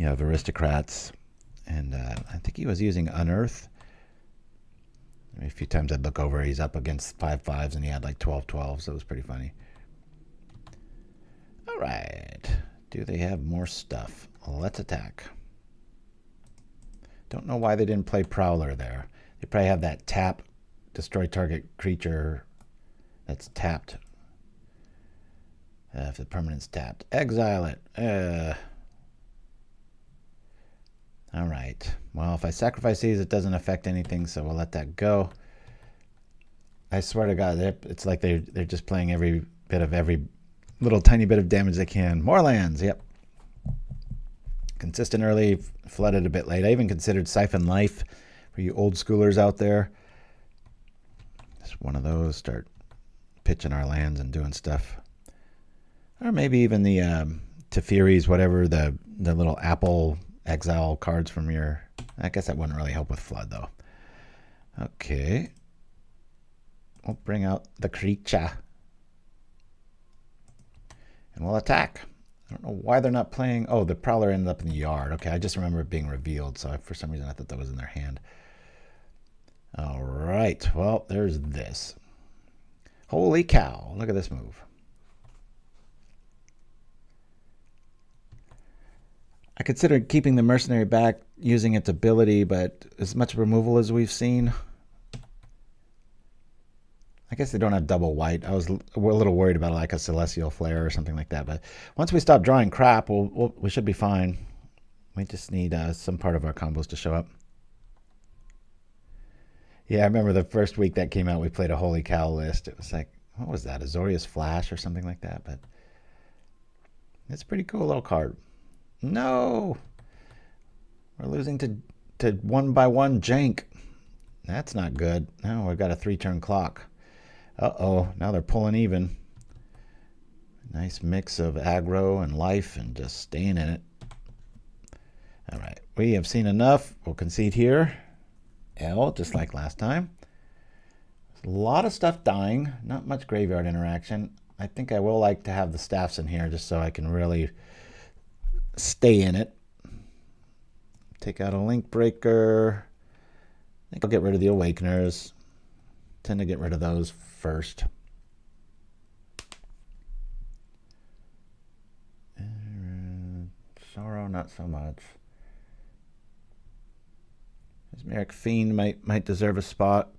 of Aristocrats, and I think he was using Unearth. A few times I'd look over, he's up against 5/5s, and he had like 12/12s, so it was pretty funny. All right. Do they have more stuff? Let's attack. Don't know why they didn't play Prowler there. They probably have that tap, destroy target creature that's tapped. If the permanent's tapped. Exile it. All right. Well, if I sacrifice these, it doesn't affect anything, so we'll let that go. I swear to God, it's like they're just playing every little tiny bit of damage they can. More lands, yep. Consistent early, flooded a bit late. I even considered Siphon Life for you old schoolers out there. Just one of those, start pitching our lands and doing stuff. Or maybe even the Tefiris, whatever, the little apple exile cards from your... I guess that wouldn't really help with flood, though. Okay. We'll bring out the creature. And we'll attack. I don't know why they're not playing... Oh, the Prowler ended up in the yard. Okay, I just remember it being revealed, so for some reason I thought that was in their hand. All right. Well, there's this. Holy cow. Look at this move. I considered keeping the Mercenary back, using its ability, but as much removal as we've seen... I guess they don't have double white. I was a little worried about like a Celestial Flare or something like that. But once we stop drawing crap, we should be fine. We just need some part of our combos to show up. Yeah, I remember the first week that came out, we played a Holy Cow list. It was like, what was that? Azorius Flash or something like that. But it's a pretty cool little card. No! We're losing to 1/1 jank. That's not good. Now we've got a 3-turn clock. Uh-oh, now they're pulling even. Nice mix of aggro and life and just staying in it. All right, we have seen enough. We'll concede here. L, just like last time. A lot of stuff dying. Not much graveyard interaction. I think I will like to have the staffs in here just so I can really stay in it. Take out a Linkbreaker. I think I'll get rid of the Awakeners. Tend to get rid of those first. Sorrow, not so much. Mesmeric Fiend might deserve a spot.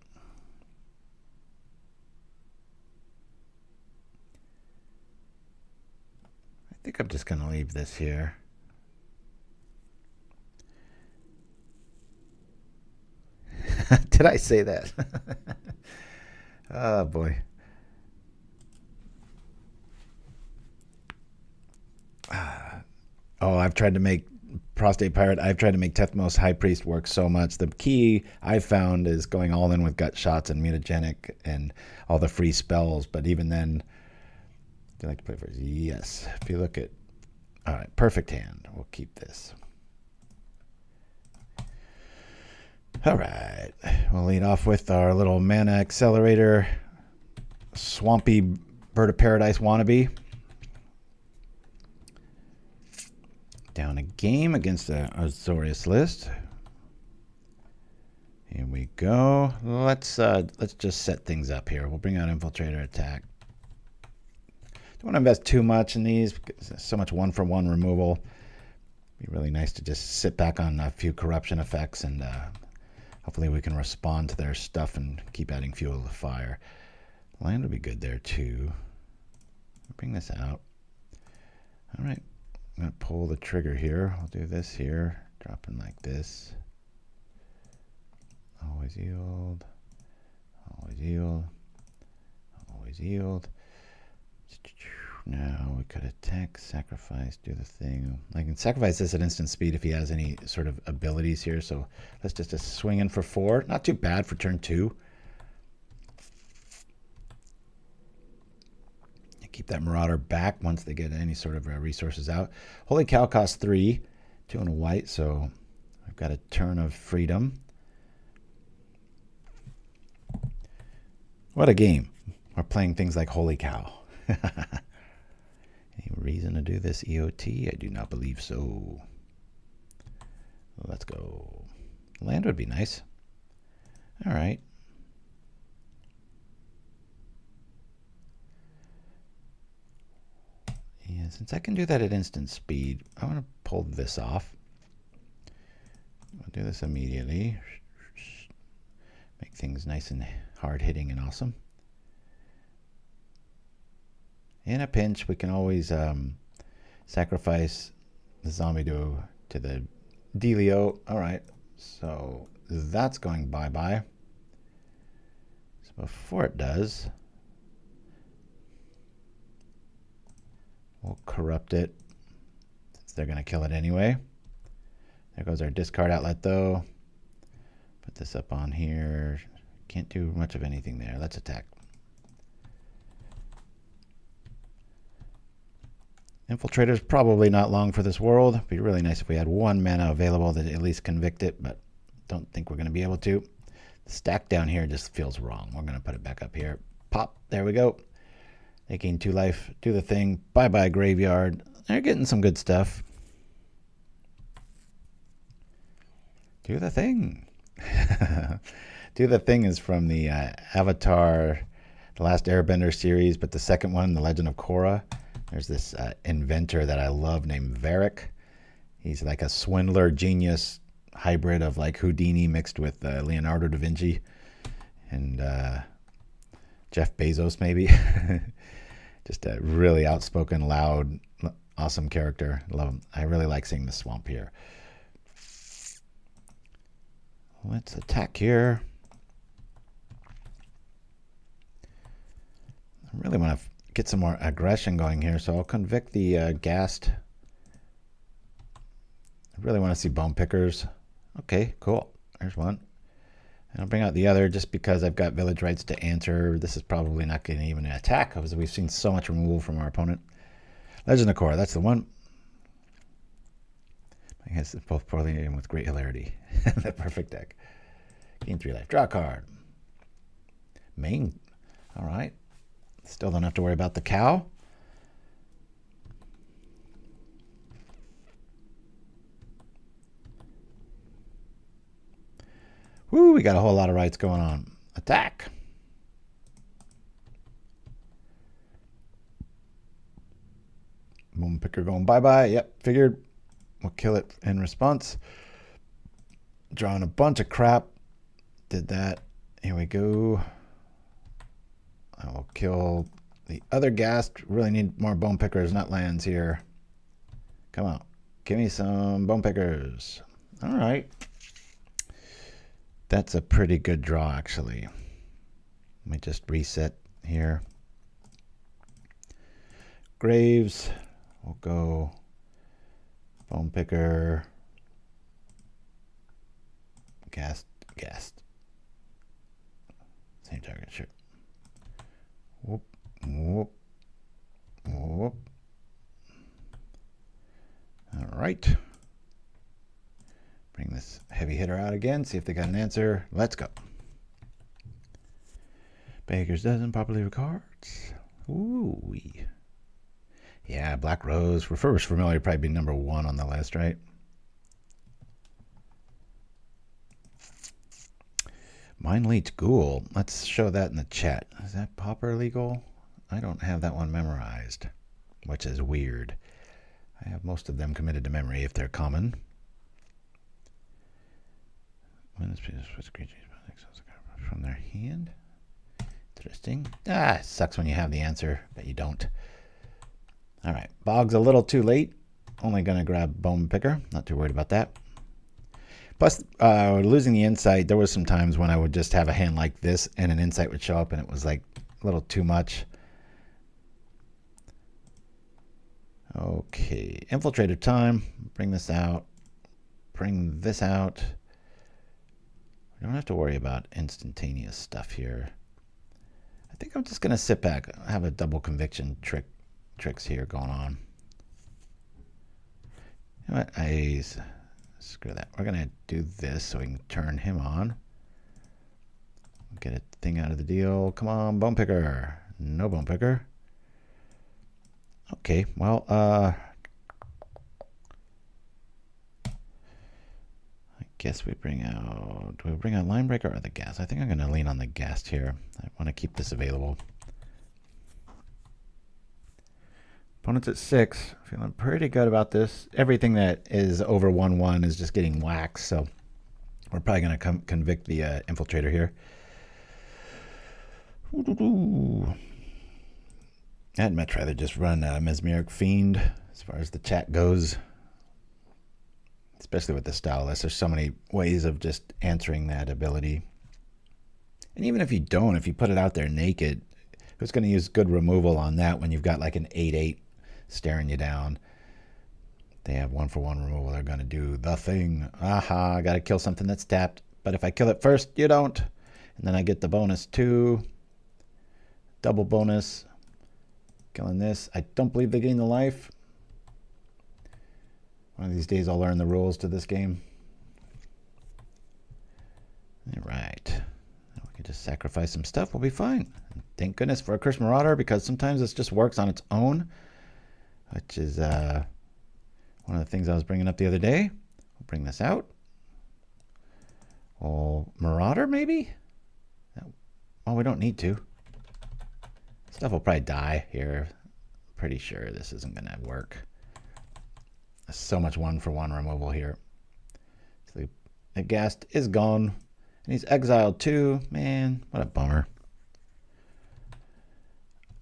I think I'm just going to leave this here. Did I say that? Oh, boy. Oh, I've tried to make Prostate Pirate. I've tried to make Tethmos High Priest work so much. The key I've found is going all in with gut shots and mutagenic and all the free spells. But even then, do you like to play first? Yes. If you look at, all right, perfect hand. We'll keep this. All right. We'll lead off with our little mana accelerator, swampy Bird of Paradise wannabe. Down a game against a Azorius list. Here we go. Let's just set things up here. We'll bring out Infiltrator attack. Don't want to invest too much in these because there's so much one-for-one removal. Be really nice to just sit back on a few corruption effects and hopefully we can respond to their stuff and keep adding fuel to the fire. Land would be good there too. Bring this out. All right. I'm going to pull the trigger here. I'll do this here. Dropping like this. Always yield. Always yield. Always yield. Now we could attack, sacrifice, do the thing. I can sacrifice this at instant speed if he has any sort of abilities here. So let's just swing in for 4. Not too bad for turn 2. Keep that Marauder back once they get any sort of resources out. Holy Cow costs 3, 2 and a white, so I've got a turn of freedom. What a game. We're playing things like Holy Cow. Any reason to do this EOT? I do not believe so. Let's go. Land would be nice. All right. Yeah, since I can do that at instant speed, I want to pull this off. I'll do this immediately. Make things nice and hard-hitting and awesome. In a pinch, we can always sacrifice the zombie to the dealio. All right, so that's going bye-bye. So before it does, we'll corrupt it, since they're going to kill it anyway. There goes our discard outlet, though. Put this up on here. Can't do much of anything there. Let's attack. Infiltrator's probably not long for this world. It'd be really nice if we had 1 mana available that at least convict it, but don't think we're going to be able to. The stack down here just feels wrong. We're going to put it back up here. Pop. There we go. They gain 2 life. Do the thing. Bye-bye, graveyard. They're getting some good stuff. Do the thing. Do the thing is from the Avatar, The Last Airbender series, but the second one, The Legend of Korra. There's this inventor that I love named Varric. He's like a swindler genius hybrid of like Houdini mixed with Leonardo da Vinci and Jeff Bezos, maybe. Just a really outspoken, loud, awesome character. Love him. I really like seeing the swamp here. Let's attack here. I really want to get some more aggression going here, so I'll convict the Ghast. I really want to see Bone Pickers. Okay, cool. There's one. And I'll bring out the other just because I've got Village Rites to answer. This is probably not getting even an attack because we've seen so much removal from our opponent. Legend of Korra, that's the one. I guess it's both poorly and with great hilarity. The perfect deck. Gain 3 life. Draw a card. Main. All right. Still don't have to worry about the cow. Woo, we got a whole lot of rights going on. Attack. Bone Picker going bye-bye. Yep, figured. We'll kill it in response. Drawing a bunch of crap. Did that. Here we go. I will kill the other Ghast. Really need more bone pickers, not lands here. Come on. Give me some bone pickers. All right. That's a pretty good draw, actually. Let me just reset here. Graves. We'll go bone picker. Ghast. Same target, sure. Whoop, whoop, whoop. All right. Bring this heavy hitter out again, see if they got an answer. Let's go. Baker's dozen, popular cards. Ooh. Yeah, Black Rose. Refurbished Familiar probably be number 1 on the list, right? Mind Leech Ghoul. Let's show that in the chat. Is that Pauper legal? I don't have that one memorized, which is weird. I have most of them committed to memory if they're common. When this piece switch creatures from their hand. Interesting. Ah, it sucks when you have the answer, but you don't. All right, Bog's a little too late. Only gonna grab Bone Picker. Not too worried about that. Plus, losing the insight, there was some times when I would just have a hand like this and an insight would show up and it was like a little too much. Okay, Infiltrator time. Bring this out. Bring this out. We don't have to worry about instantaneous stuff here. I think I'm just going to sit back. I have a double conviction tricks here going on. You know what? Screw that. We're going to do this so we can turn him on. Get a thing out of the deal. Come on, Bone Picker. No Bone Picker. Okay, well, I guess we bring out, do we bring out Linebreaker or the Ghast? I think I'm going to lean on the Ghast here. I want to keep this available. Opponent's at 6. Feeling pretty good about this. Everything that is over 1/1 is just getting waxed, so we're probably going to convict the Infiltrator here. I'd much rather just run Mesmeric Fiend as far as the chat goes. Especially with the style list. There's so many ways of just answering that ability. And even if you don't, if you put it out there naked, who's going to use good removal on that when you've got like an 8/8 staring you down? They have 1-for-1 removal. They're going to do the thing. Aha, I got to kill something that's tapped. But if I kill it first, you don't. And then I get the bonus too. Double bonus. Killing this. I don't believe they gain the life. One of these days I'll learn the rules to this game. All right. Now we can just sacrifice some stuff. We'll be fine. Thank goodness for Accursed Marauder, because sometimes this just works on its own, which is one of the things I was bringing up the other day. We'll bring this out. Oh, Marauder maybe? Well, we don't need to. Stuff will probably die here. Pretty sure this isn't going to work. So much 1-for-1 removal here. So the Ghast is gone. And he's exiled too. Man, what a bummer.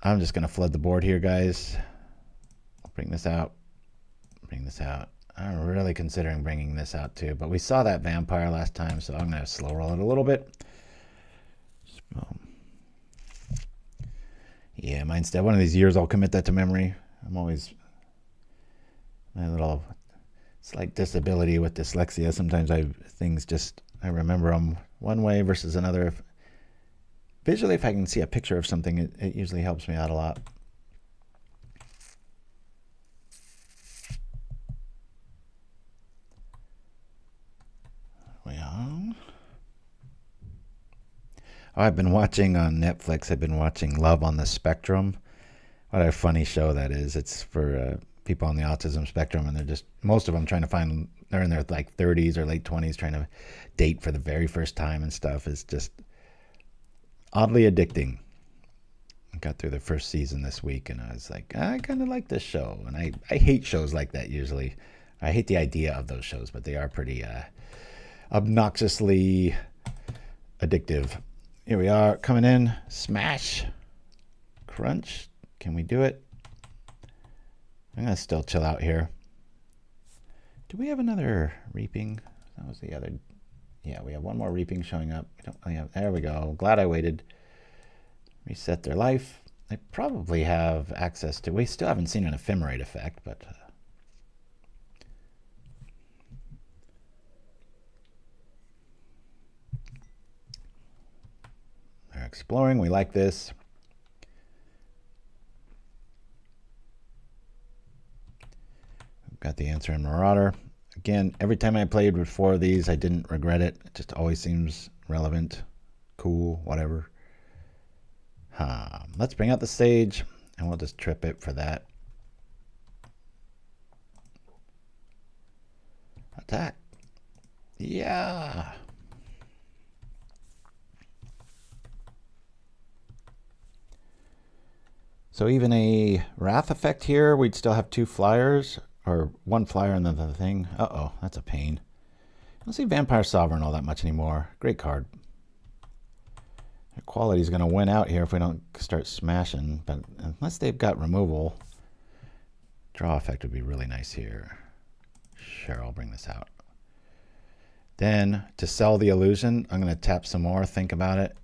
I'm just going to flood the board here, guys. I'll bring this out. Bring this out. I'm really considering bringing this out too. But we saw that vampire last time, so I'm going to slow roll it a little bit. Yeah, mine's dead. One of these years I'll commit that to memory. I'm always... my little slight disability with dyslexia. Sometimes I remember them one way versus another. Visually, if I can see a picture of something, it usually helps me out a lot. I've been watching on Netflix. I've been watching Love on the Spectrum. What a funny show that is. It's for people on the autism spectrum, and they're just, most of them trying to find, they're in their like 30s or late 20s trying to date for the very first time and stuff. It's just oddly addicting. I got through the first season this week, and I was like, I kind of like this show. And I hate shows like that usually. I hate the idea of those shows, but they are pretty obnoxiously addictive. Here we are coming in. Smash. Crunch. Can we do it? I'm going to still chill out here. Do we have another reaping? That was the other. Yeah, we have one more reaping showing up. We don't really have. There we go. Glad I waited. Reset their life. They probably have access to. We still haven't seen an ephemerate effect, but. They're exploring. We like this. We've got the answer in Marauder. Again, every time I played with 4 of these, I didn't regret it. It just always seems relevant, cool, whatever. Let's bring out the Sage, and we'll just trip it for that. Attack. Yeah. So even a Wrath effect here, we'd still have 2 flyers, or 1 flyer and then the thing. Uh-oh, that's a pain. I don't see Vampire Sovereign all that much anymore. Great card. Their quality is going to win out here if we don't start smashing, but unless they've got removal, draw effect would be really nice here. Sure, I'll bring this out. Then, to sell the illusion, I'm going to tap some more, think about it,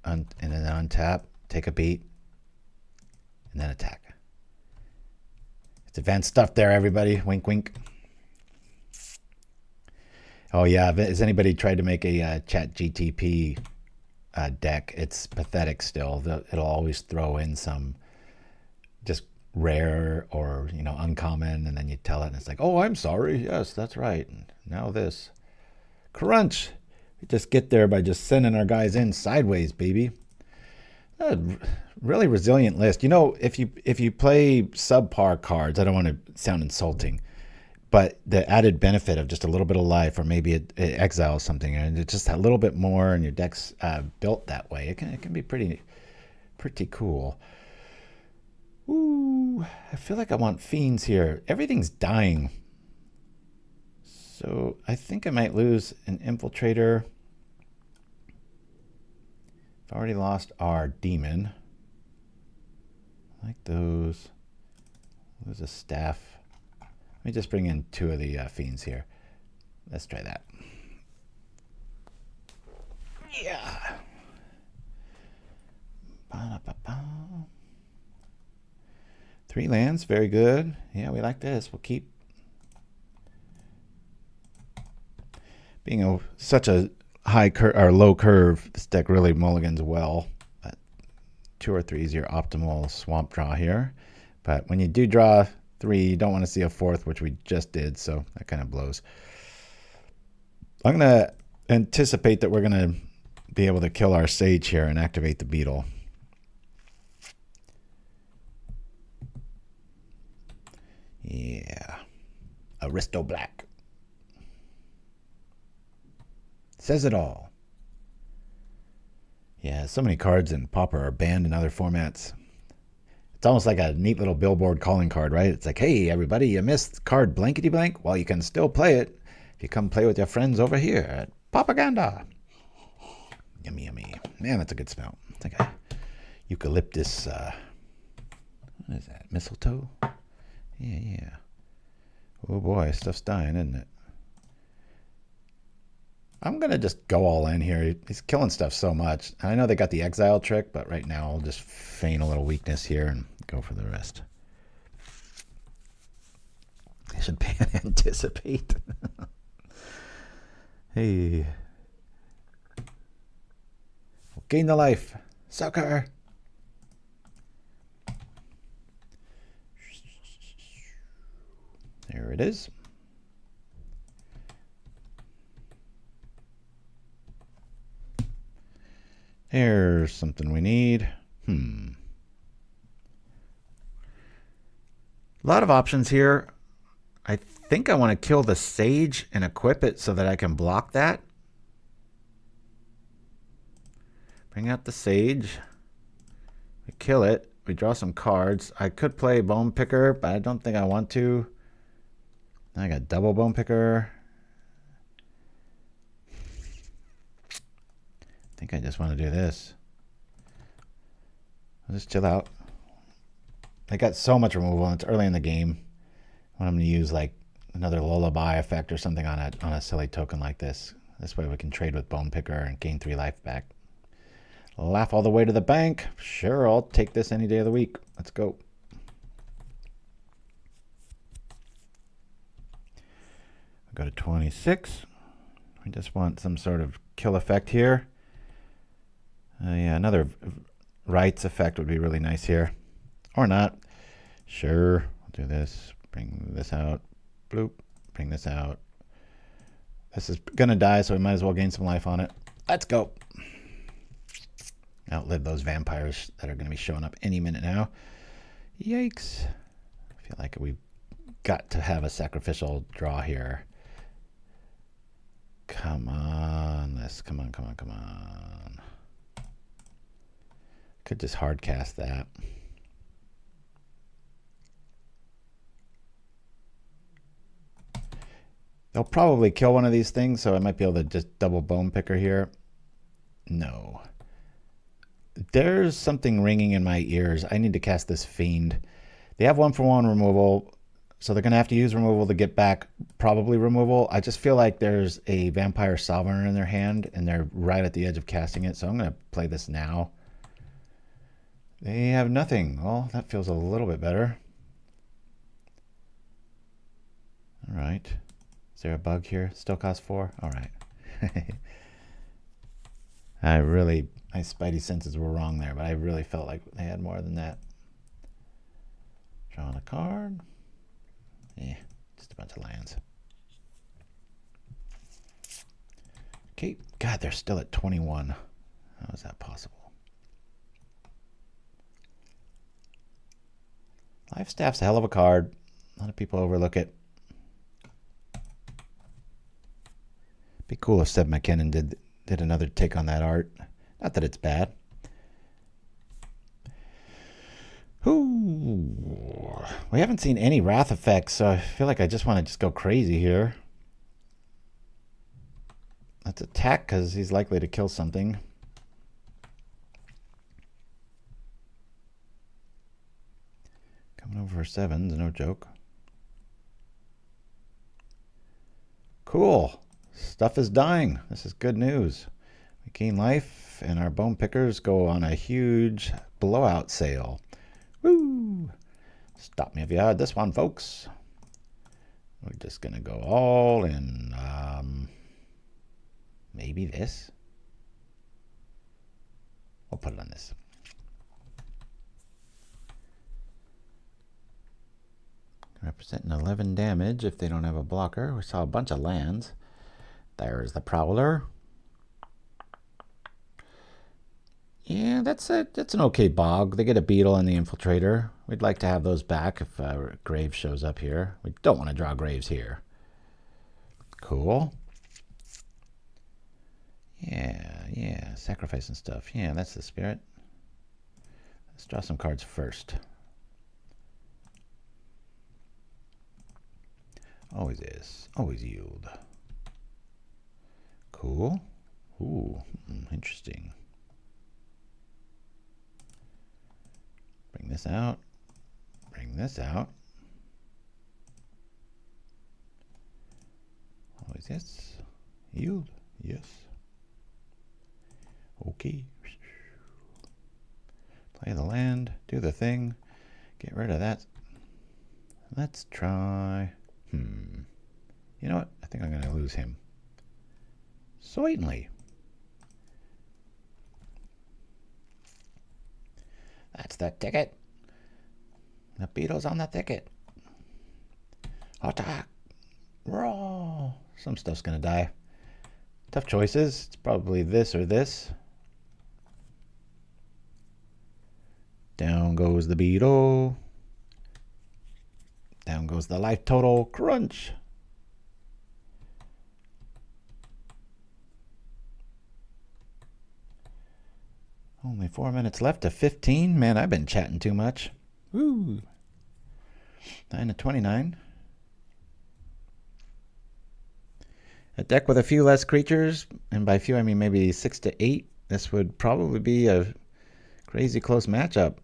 and then untap, take a beat, and then attack. It's advanced stuff there, everybody. Wink, wink. Oh, yeah. Has anybody tried to make a chat GTP deck? It's pathetic still. It'll always throw in some just rare or, you know, uncommon, and then you tell it, and it's like, oh, I'm sorry. Yes, that's right. And now this. Crunch. We just get there by just sending our guys in sideways, baby. Really resilient list. You know, if you play subpar cards, I don't want to sound insulting, but the added benefit of just a little bit of life, or maybe it exiles something, and it's just a little bit more, and your deck's built that way. It can be pretty cool. Ooh, I feel like I want fiends here. Everything's dying, so I think I might lose an Infiltrator. I've already lost our demon. I like those. There's a staff. Let me just bring in 2 of the fiends here. Let's try that. Yeah. Ba-da-ba-ba. 3 lands, very good. Yeah, we like this. We'll keep. Being such a high or low curve, this deck really mulligans well. But 2 or 3 is your optimal swamp draw here. But when you do draw 3, you don't want to see a 4th, which we just did, so that kind of blows. I'm going to anticipate that we're going to be able to kill our Sage here and activate the Beetle. Yeah. Aristo-Black. Says it all. Yeah, so many cards in Pauper are banned in other formats. It's almost like a neat little billboard calling card, right? It's like, hey, everybody, you missed card blankety blank. Well, you can still play it if you come play with your friends over here at Propaganda. Yummy, yummy. Man, that's a good smell. It's like a eucalyptus, what is that, mistletoe? Yeah. Oh boy, stuff's dying, isn't it? I'm going to just go all in here. He's killing stuff so much. I know they got the exile trick, but right now I'll just feign a little weakness here and go for the rest. I should anticipate. Hey. We'll gain the life. Sucker. There it is. There's something we need. A lot of options here. I think I want to kill the Sage and equip it so that I can block that. Bring out the Sage. We kill it. We draw some cards. I could play Bone Picker, but I don't think I want to. I got double bone picker. I think I just want to do this. I'll just chill out. I got so much removal, and it's early in the game. I'm going to use like another lullaby effect or something on a silly token like this. This way we can trade with bone picker and gain 3 life back. Laugh all the way to the bank. Sure, I'll take this any day of the week. Let's go. I'll go to 26. I just want some sort of kill effect here. Yeah, another rites effect would be really nice here. Or not. Sure, I'll do this. Bring this out. Bloop. Bring this out. This is going to die, so we might as well gain some life on it. Let's go. Outlive those vampires that are going to be showing up any minute now. Yikes. I feel like we've got to have a sacrificial draw here. Come on. Come on, come on, come on. Could just hard cast that. They'll probably kill one of these things, so I might be able to just double bone picker here. No. There's something ringing in my ears. I need to cast this Fiend. They have 1-for-1 removal, so they're going to have to use removal to get back probably removal. I just feel like there's a Vampire Sovereign in their hand, and they're right at the edge of casting it, so I'm going to play this now. They have nothing. Well, that feels a little bit better. All right. Is there a bug here? Still costs 4? All right. My spidey senses were wrong there, but I really felt like they had more than that. Drawing a card. Yeah, just a bunch of lands. Okay. God, they're still at 21. How is that possible? Lifestaff's a hell of a card. A lot of people overlook it. Be cool if Seb McKinnon did another take on that art. Not that it's bad. Ooh. We haven't seen any wrath effects, so I feel like I just want to just go crazy here. Let's attack because he's likely to kill something. Coming over for 7's no joke. Cool. Stuff is dying. This is good news. We gain life, and our bone pickers go on a huge blowout sale. Woo! Stop me if you heard this one, folks. We're just going to go all in. Maybe this. We'll put it on this. Representing 11 damage if they don't have a blocker. We saw a bunch of lands. There's the Prowler. Yeah, that's an okay bog. They get a Beetle and the Infiltrator. We'd like to have those back if Graves shows up here. We don't want to draw Graves here. Cool. Yeah, sacrificing stuff. Yeah, that's the spirit. Let's draw some cards first. Always is. Always yield. Cool. Ooh, interesting. Bring this out. Bring this out. Always yes. Yield. Yes. Okay. Play the land. Do the thing. Get rid of that. Let's try. You know what? I think I'm going to lose him. Certainly. That's the ticket. The Beetle's on the ticket. Attack. Raw. Some stuff's going to die. Tough choices. It's probably this or this. Down goes the Beetle. Down goes the life total. Crunch. Only 4 minutes left to 15. Man, I've been chatting too much. Woo. 9 to 29. A deck with a few less creatures, and by few I mean maybe 6 to 8, this would probably be a crazy close matchup.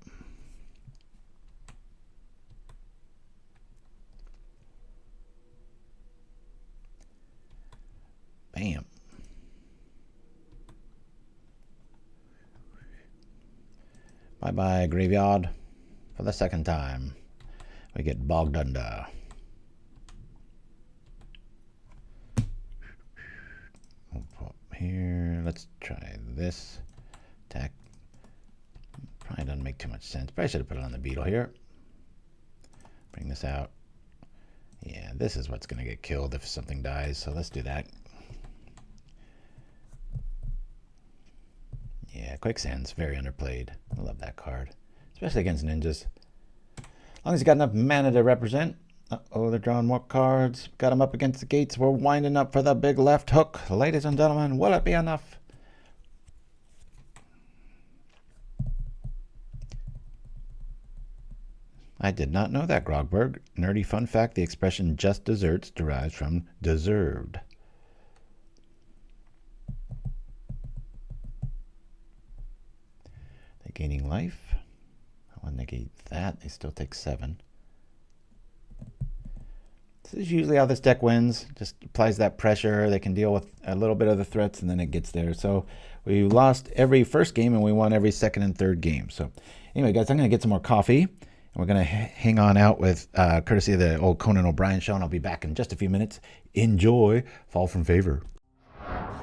Bam. Bye-bye, graveyard. For the second time, we get bogged under. Here, let's try this attack. Probably doesn't make too much sense. Probably should have put it on the beetle here. Bring this out. Yeah, this is what's going to get killed if something dies, so let's do that. Yeah, Quicksand's very underplayed. I love that card, especially against ninjas. As long as you got enough mana to represent. Uh-oh, they're drawing more cards. Got them up against the gates. We're winding up for the big left hook. Ladies and gentlemen, will it be enough? I did not know that, Grogberg. Nerdy fun fact, the expression just desserts derives from deserved. They're gaining life. I want to negate that. They still take 7. This is usually how this deck wins. Just applies that pressure. They can deal with a little bit of the threats, and then it gets there. So we lost every first game, and we won every second and third game. So anyway, guys, I'm going to get some more coffee, and we're going to hang on out with courtesy of the old Conan O'Brien show, and I'll be back in just a few minutes. Enjoy. Fall from favor.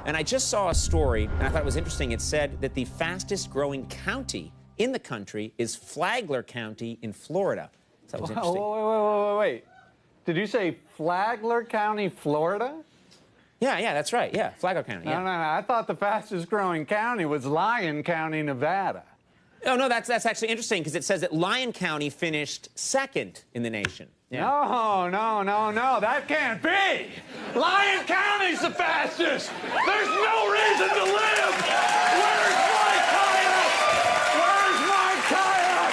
And I just saw a story, and I thought it was interesting. It said that the fastest growing county in the country is Flagler County in Florida. So that was interesting. Wait. Did you say Flagler County, Florida? Yeah, that's right. Yeah, Flagler County. Yeah. No. I thought the fastest growing county was Lyon County, Nevada. Oh, no, that's actually interesting because it says that Lyon County finished 2nd in the nation. Yeah. No, that can't be. Lyon County's the fastest. There's no reason to live. Where's my kayak? Where's my kayak?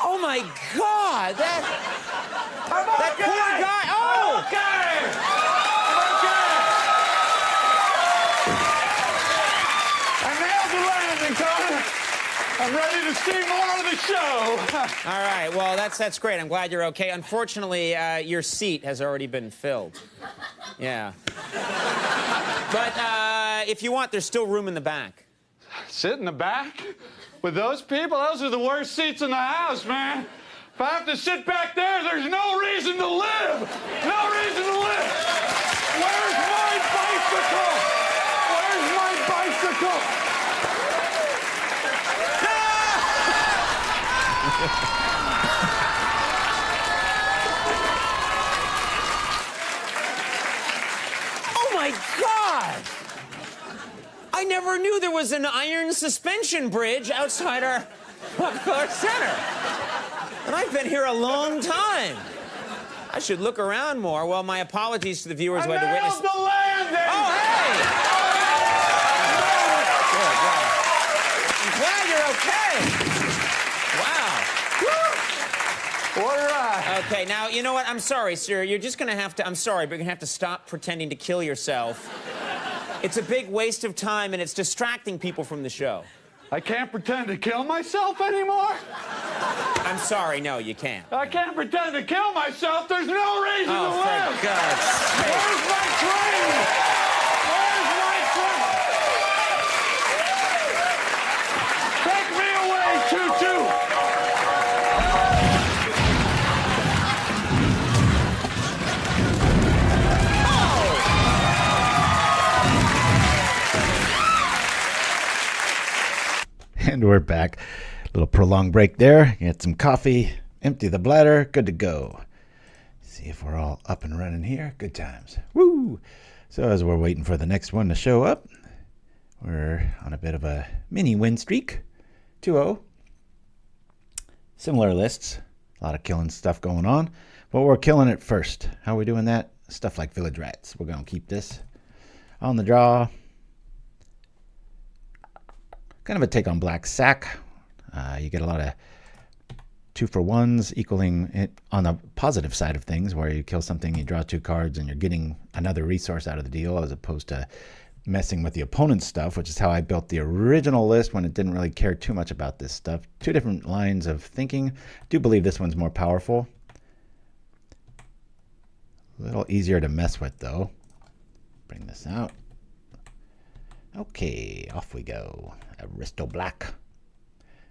Oh, my God. That poor guy. Oh! I nailed the landing, Connor. I'm ready to see more of the show. All right, well, that's great. I'm glad you're okay. Unfortunately, your seat has already been filled. Yeah. But if you want, there's still room in the back. Sit in the back? With those people? Those are the worst seats in the house, man. If I have to sit back there, there's no reason to live. No reason to live. Where's my bicycle? Where's my bicycle? Oh, my God! I never knew there was an iron suspension bridge outside our popular center. And I've been here a long time. I should look around more. Well, my apologies to the viewers who had to witness. The landing! Oh, hey! Good, I'm glad you're okay. Wow. All right. Okay, now, you know what? I'm sorry, sir. You're just going to have to... I'm sorry, but you're going to have to stop pretending to kill yourself. It's a big waste of time, and it's distracting people from the show. I can't pretend to kill myself anymore? I'm sorry. No, you can't. I can't pretend to kill myself. There's no reason to live. For God's sake. Where's my train? Where's my train? Take me away, Choo-Choo. And we're back. A little prolonged break there. Get some coffee, empty the bladder, good to go. See if we're all up and running here. Good times. Woo! So as we're waiting for the next one to show up, We're on a bit of a mini win streak. 2-0. Similar lists. A lot of killing stuff going on. But we're killing it first. How are we doing that? Stuff like Village Rites. We're going to keep this on the draw. Kind of a take on Black Sack. You get a lot of 2-for-1s equaling it on the positive side of things, where you kill something, you draw 2 cards, and you're getting another resource out of the deal, as opposed to messing with the opponent's stuff, which is how I built the original list when it didn't really care too much about this stuff. 2 different lines of thinking. Do believe this one's more powerful. A little easier to mess with, though. Bring this out. Okay, off we go. AristoBLACK.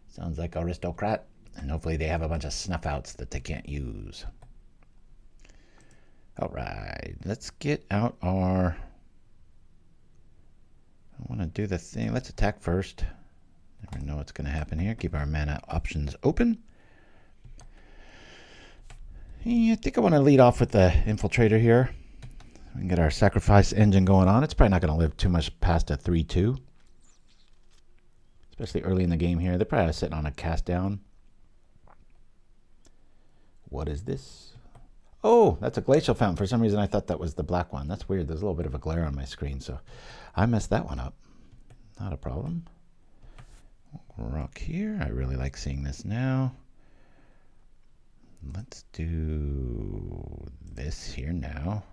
Sounds like Aristocrat. And hopefully they have a bunch of Snuff Outs that they can't use. Alright, let's get out our... I want to do the thing. Let's attack first. Never know what's going to happen here. Keep our mana options open. I think I want to lead off with the Infiltrator here. We can get our sacrifice engine going on. It's probably not going to live too much past a 3-2. Especially early in the game here. They're probably sitting on a cast down. What is this? Oh, that's a glacial fountain. For some reason I thought that was the black one. That's weird. There's a little bit of a glare on my screen, so I messed that one up. Not a problem. Rock here. I really like seeing this now. Let's do this here now.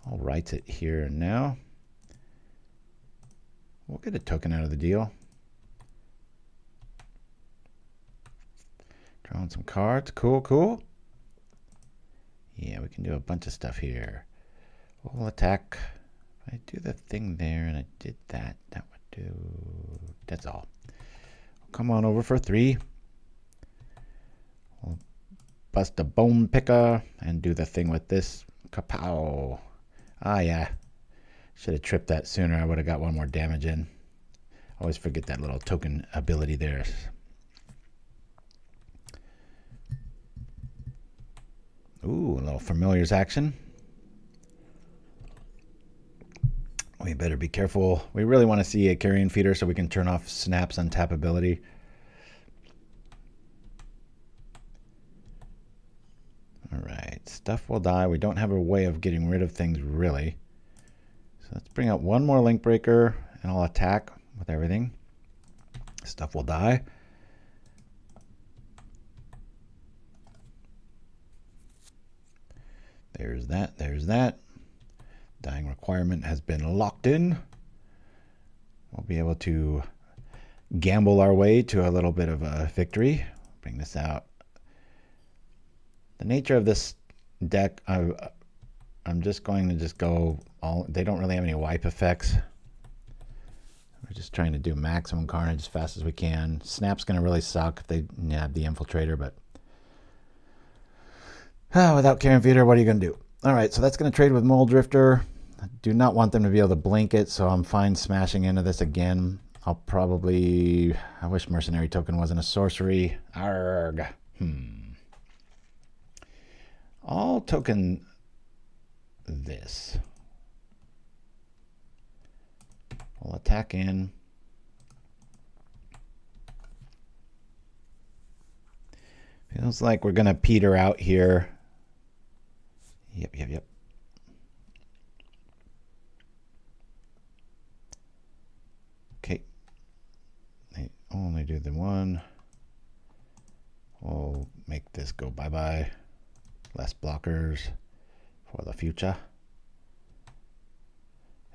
I'll write it here now. We'll get a token out of the deal. Drawing some cards. Cool, cool. Yeah, we can do a bunch of stuff here. We'll attack. If I do the thing there and I did that, that would do... That's all. Come on over for 3. We'll bust a bone picker and do the thing with this. Kapow. Ah, yeah. Should have tripped that sooner. I would have got one more damage in. Always forget that little token ability there. Ooh, a little Familiars action. We better be careful. We really want to see a Carrion Feeder so we can turn off Snap's untappability. Alright, stuff will die. We don't have a way of getting rid of things, really. So let's bring out one more Linkbreaker, and I'll attack with everything. Stuff will die. There's that, there's that. Dying requirement has been locked in. We'll be able to gamble our way to a little bit of a victory. Bring this out. The nature of this deck, I'm just going to go all... They don't really have any wipe effects. We're just trying to do maximum carnage as fast as we can. Snap's going to really suck if they nab the Infiltrator, but... without Carrion Feeder, what are you going to do? Alright, so that's going to trade with Mole Drifter. I do not want them to be able to blink it, so I'm fine smashing into this again. I'll probably... I wish Mercenary Token wasn't a sorcery. Arrgh. I'll token this. We'll attack in. Feels like we're going to peter out here. Yep. Okay. They only do the one. We'll make this go bye-bye. Less blockers for the future.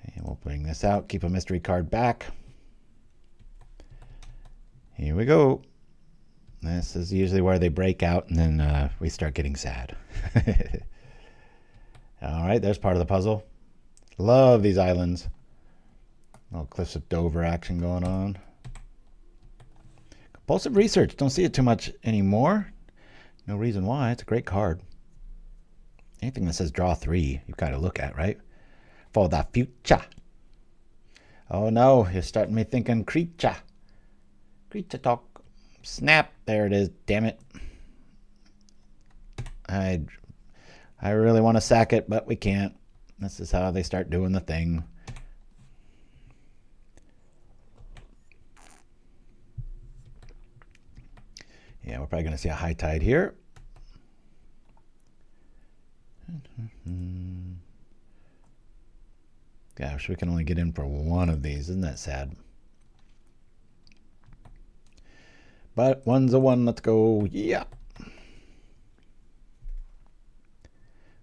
And we'll bring this out. Keep a mystery card back. Here we go. This is usually where they break out, and then we start getting sad. All right, there's part of the puzzle. Love these islands. Little Cliffs of Dover action going on. Compulsive Research. Don't see it too much anymore. No reason why. It's a great card. Anything that says draw 3, you've got to look at, right? For the future. Oh no, you're starting me thinking creature. Creature talk. Snap. There it is. Damn it. I really want to sack it, but we can't. This is how they start doing the thing. Yeah, we're probably going to see a high tide here. Gosh, we can only get in for one of these. Isn't that sad? But one's a one. Let's go. Yeah.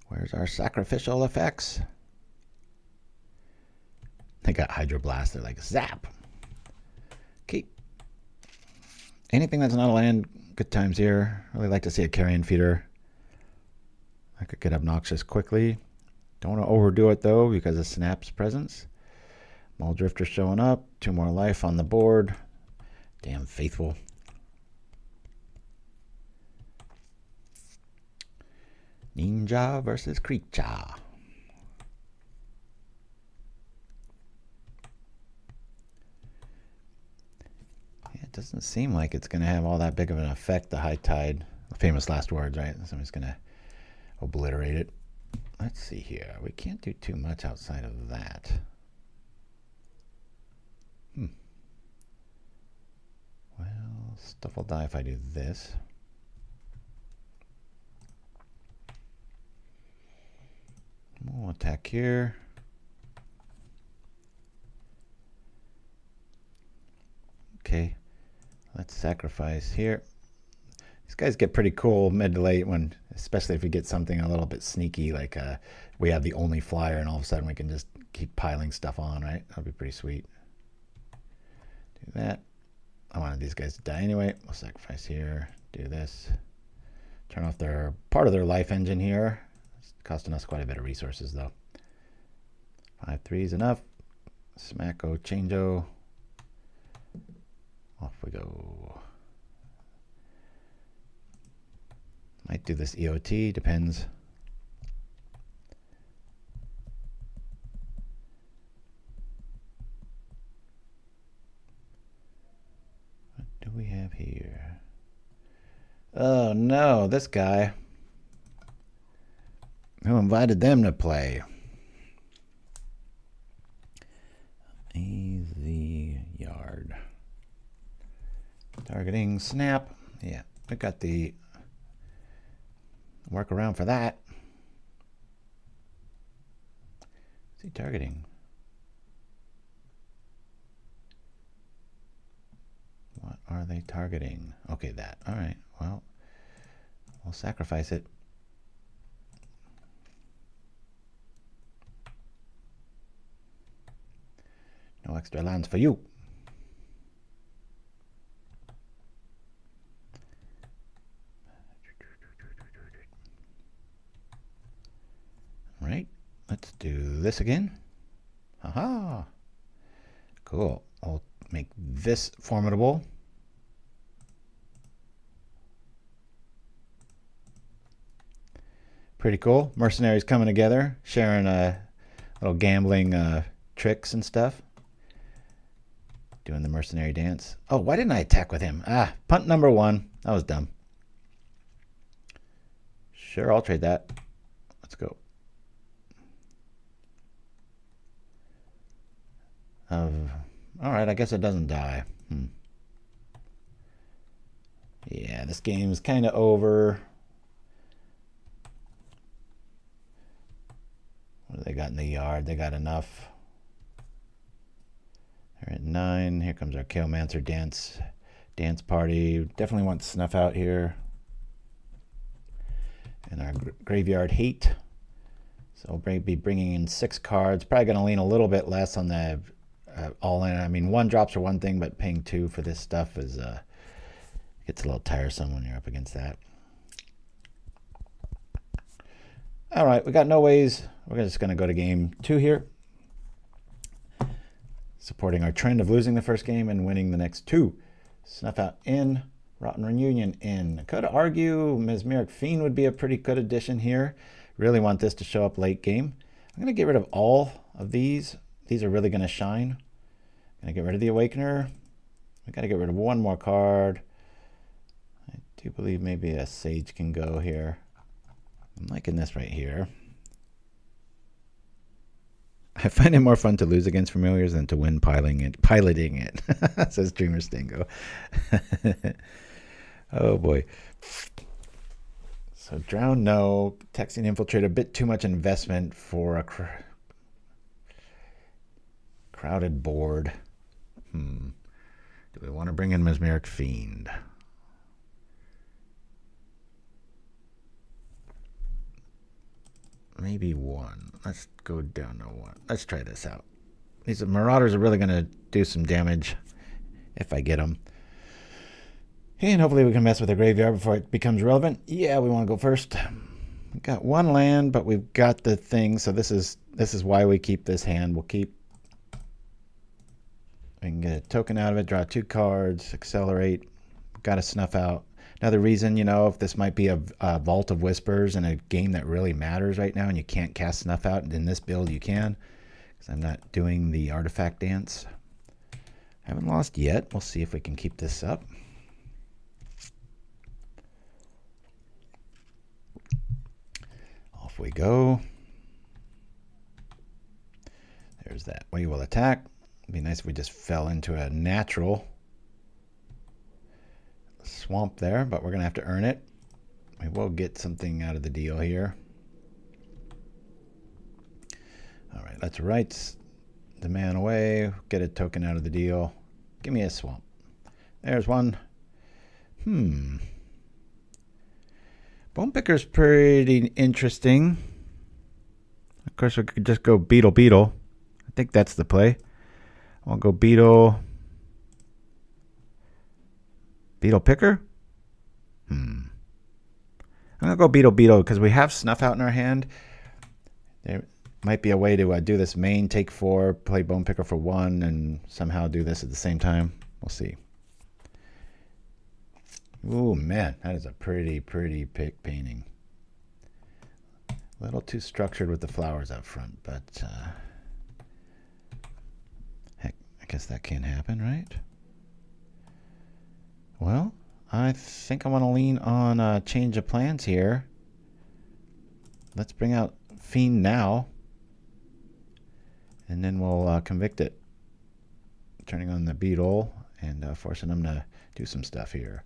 Where's our sacrificial effects? They got Hydroblast. They're like, zap. Okay. Anything that's not a land, good times here. Really like to see a Carrion Feeder. I could get obnoxious quickly. Don't want to overdo it, though, because of Snap's presence. Mole Drifter showing up. 2 more life on the board. Damn faithful. Ninja versus creature. Yeah, it doesn't seem like it's going to have all that big of an effect, the high tide. Famous last words, right? Somebody's going to obliterate it. Let's see here. We can't do too much outside of that. Well, stuff will die if I do this. We'll attack here. Okay, let's sacrifice here. These guys get pretty cool mid to late, when, especially if we get something a little bit sneaky, like we have the only flyer and all of a sudden we can just keep piling stuff on, right? That'll be pretty sweet. Do that. I wanted these guys to die anyway. We'll sacrifice here. Do this. Turn off their part of their life engine here. It's costing us quite a bit of resources though. 5/3 is enough. Smacko, changeo. Off we go. Might do this EOT, depends. What do we have here? Oh no, this guy. Who invited them to play? Easy yard. Targeting snap. Yeah, I got the workaround for that. What's he targeting? What are they targeting? Okay, that. All right. Well, we'll sacrifice it. No extra lands for you. Right, let's do this again. Haha. Cool. I'll make this formidable. Pretty cool. Mercenaries coming together, sharing little gambling tricks and stuff. Doing the mercenary dance. Oh, why didn't I attack with him? Ah, punt number 1. That was dumb. Sure, I'll trade that. Let's go. All right, I guess it doesn't die. Yeah, this game's kind of over. What do they got in the yard? They got enough. They're at 9. Here comes our Chaomancer dance party. Definitely want Snuff Out here. And our graveyard hate. So we'll be bringing in 6 cards. Probably going to lean a little bit less on the all in. I mean, 1 drops are one thing, but paying 2 for this stuff is gets a little tiresome when you're up against that. All right, we got no ways. We're just going to go to game 2 here. Supporting our trend of losing the first game and winning the next 2. Snuff Out in, Rotten Reunion in. Could argue Mesmeric Fiend would be a pretty good addition here. Really want this to show up late game. I'm going to get rid of all of these. These are really going to shine. Going to get rid of the Awakener. We got to get rid of 1 more card. I do believe maybe a Sage can go here. I'm liking this right here. I find it more fun to lose against familiars than to win piloting it, says Dreamer Stingo. Oh boy. So drown, no. Gixian Infiltrator, a bit too much investment for a crowded board. Do we want to bring in Mesmeric Fiend? Maybe one. Let's go down to one. Let's try this out. These Marauders are really going to do some damage if I get them. And hopefully we can mess with the graveyard before it becomes relevant. Yeah, we want to go first. We've got one land, but we've got the thing. So this is why we keep this hand. We can get a token out of it, draw 2 cards, accelerate. Got to snuff out. Another reason, you know, if this might be a Vault of Whispers in a game that really matters right now and you can't cast Snuff Out, in this build you can, because I'm not doing the artifact dance. Haven't lost yet. We'll see if we can keep this up. Off we go. There's that. We will attack. It'd be nice if we just fell into a natural swamp there, but we're going to have to earn it. We will get something out of the deal here. All right, let's write the man away. Get a token out of the deal. Give me a swamp. There's one. Bone Picker's pretty interesting. Of course, we could just go Beetle. I think that's the play. I'll go Beetle. Beetle Picker? I'm going to go Beetle because we have Snuff Out in our hand. There might be a way to do this main, take 4, play Bone Picker for 1, and somehow do this at the same time. We'll see. Ooh, man, that is a pretty painting. A little too structured with the flowers up front, but heck, I guess that can happen, right? Well, I think I want to lean on a change of plans here. Let's bring out Fiend now. And then we'll convict it. Turning on the Beetle and forcing them to do some stuff here.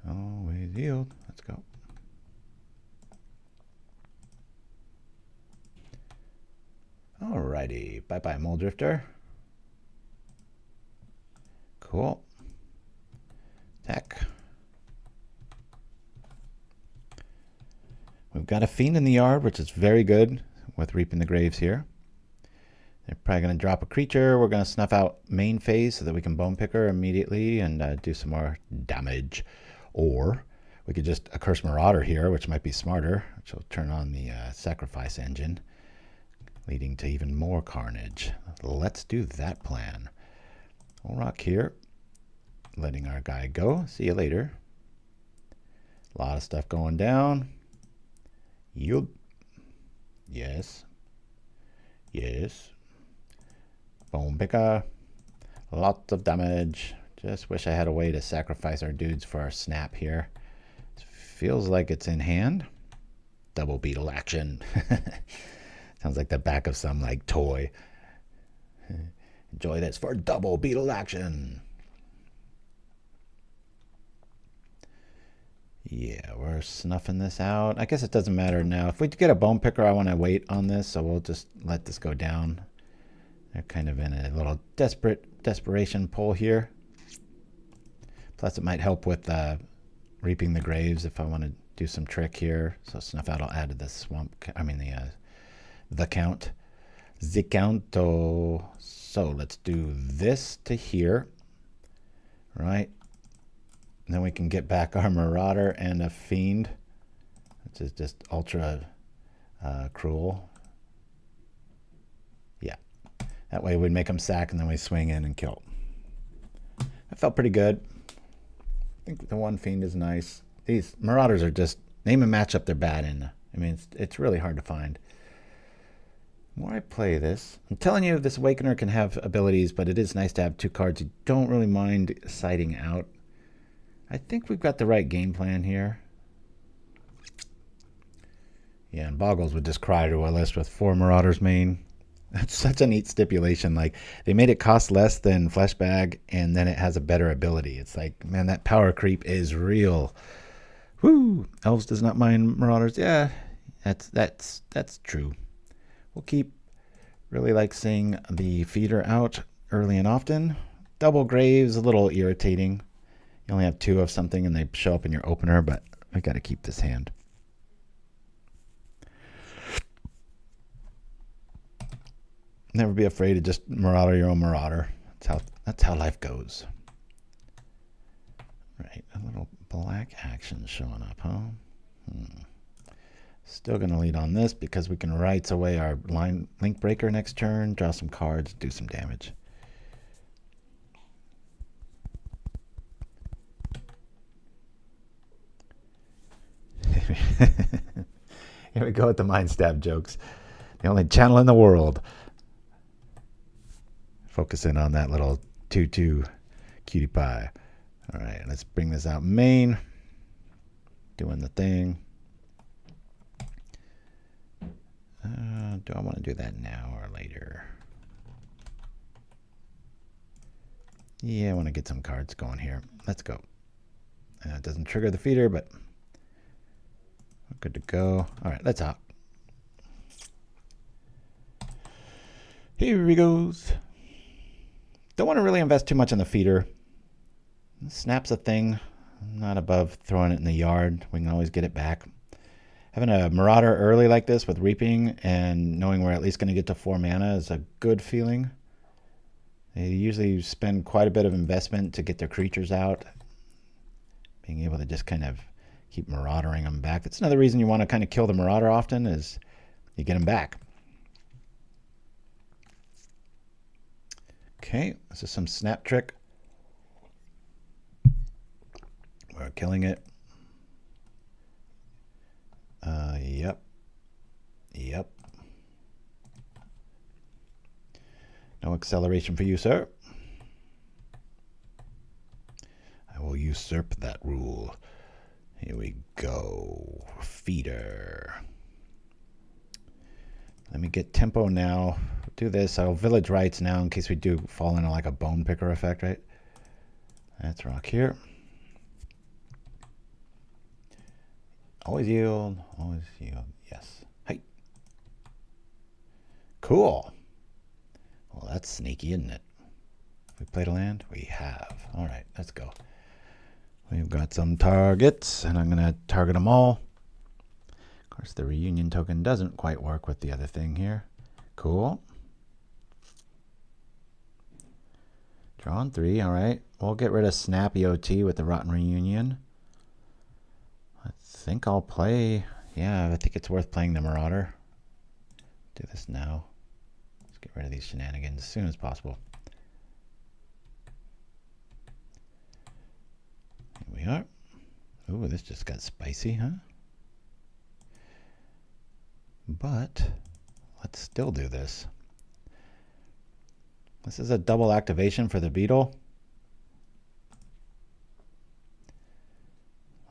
Always yield. Let's go. Alrighty. Bye-bye, Mole Drifter. Cool. Attack. We've got a Fiend in the yard, which is very good with Reaping the Graves here. They're probably going to drop a creature. We're going to snuff out main phase so that we can Bone Picker immediately and do some more damage. Or we could just Accursed Marauder here, which might be smarter, which will turn on the sacrifice engine, leading to even more carnage. Let's do that plan. We'll rock here, letting our guy go. See you later. A lot of stuff going down. Yield. Yes. Yes. Bone Picker. Lots of damage. Just wish I had a way to sacrifice our dudes for our snap here. It feels like it's in hand. Double Beetle action. Sounds like the back of some like toy. Enjoy this for double Beetle action. Yeah, we're snuffing this out. I guess it doesn't matter now. If we get a Bone Picker, I want to wait on this, so we'll just let this go down. They're kind of in a little desperation pull here. Plus, it might help with Reaping the Graves if I want to do some trick here. So Snuff Out will add to the swamp. I mean the count. The counto. So let's do this to here, right? And then we can get back our Marauder and a Fiend, which is just ultra cruel. Yeah, that way we'd make them sack and then we swing in and kill. That felt pretty good. I think the one Fiend is nice. These Marauders are just, name a matchup they're bad in. I mean, it's really hard to find. The more I play this, I'm telling you, this Awakener can have abilities, but it is nice to have 2 cards you don't really mind siding out. I think we've got the right game plan here. Yeah, and Boggles would just cry to a list with 4 Marauders main. That's such a neat stipulation. Like, they made it cost less than Flesh Bag, and then it has a better ability. It's like, man, that power creep is real. Woo! Elves does not mind Marauders. Yeah, that's true. We'll keep really like seeing the feeder out early and often. Double Graves, a little irritating. You only have 2 of something and they show up in your opener, but I got to keep this hand. Never be afraid to just Marauder your own Marauder. That's how life goes. Right, a little black action showing up, huh? Still going to lead on this because we can Rites away our Linkbreaker next turn, draw some cards, do some damage. Here we go with the Mind Stab jokes. The only channel in the world. Focusing on that little 2/2 cutie pie. All right, let's bring this out main. Doing the thing. Do I want to do that now or later? Yeah, I want to get some cards going here. Let's go. It doesn't trigger the feeder, but we're good to go. All right, let's hop. Here he goes. Don't want to really invest too much in the feeder. Snap's a thing. Not above throwing it in the yard. We can always get it back. Having a Marauder early like this with Reaping and knowing we're at least going to get to 4 mana is a good feeling. They usually spend quite a bit of investment to get their creatures out. Being able to just kind of keep Maraudering them back. That's another reason you want to kind of kill the Marauder often, is you get them back. Okay, this is some snap trick. We're killing it. Yep. No acceleration for you, sir. I will usurp that rule. Here we go. Feeder. Let me get tempo now. Do this. I'll Village Rites now in case we do fall into like a Bone Picker effect, right? That's rock here. Always yield. Always yield. Yes. Hey. Cool. Well, that's sneaky, isn't it? We played a land? We have. All right, let's go. We've got some targets, and I'm going to target them all. Of course, the reunion token doesn't quite work with the other thing here. Cool. Drawn 3, all right. We'll get rid of Snappy OT with the Rotten Reunion. I think I'll play... Yeah, I think it's worth playing the Marauder. Do this now. Let's get rid of these shenanigans as soon as possible. Here we are. Ooh, this just got spicy, huh? But let's still do this. This is a double activation for the Beetle.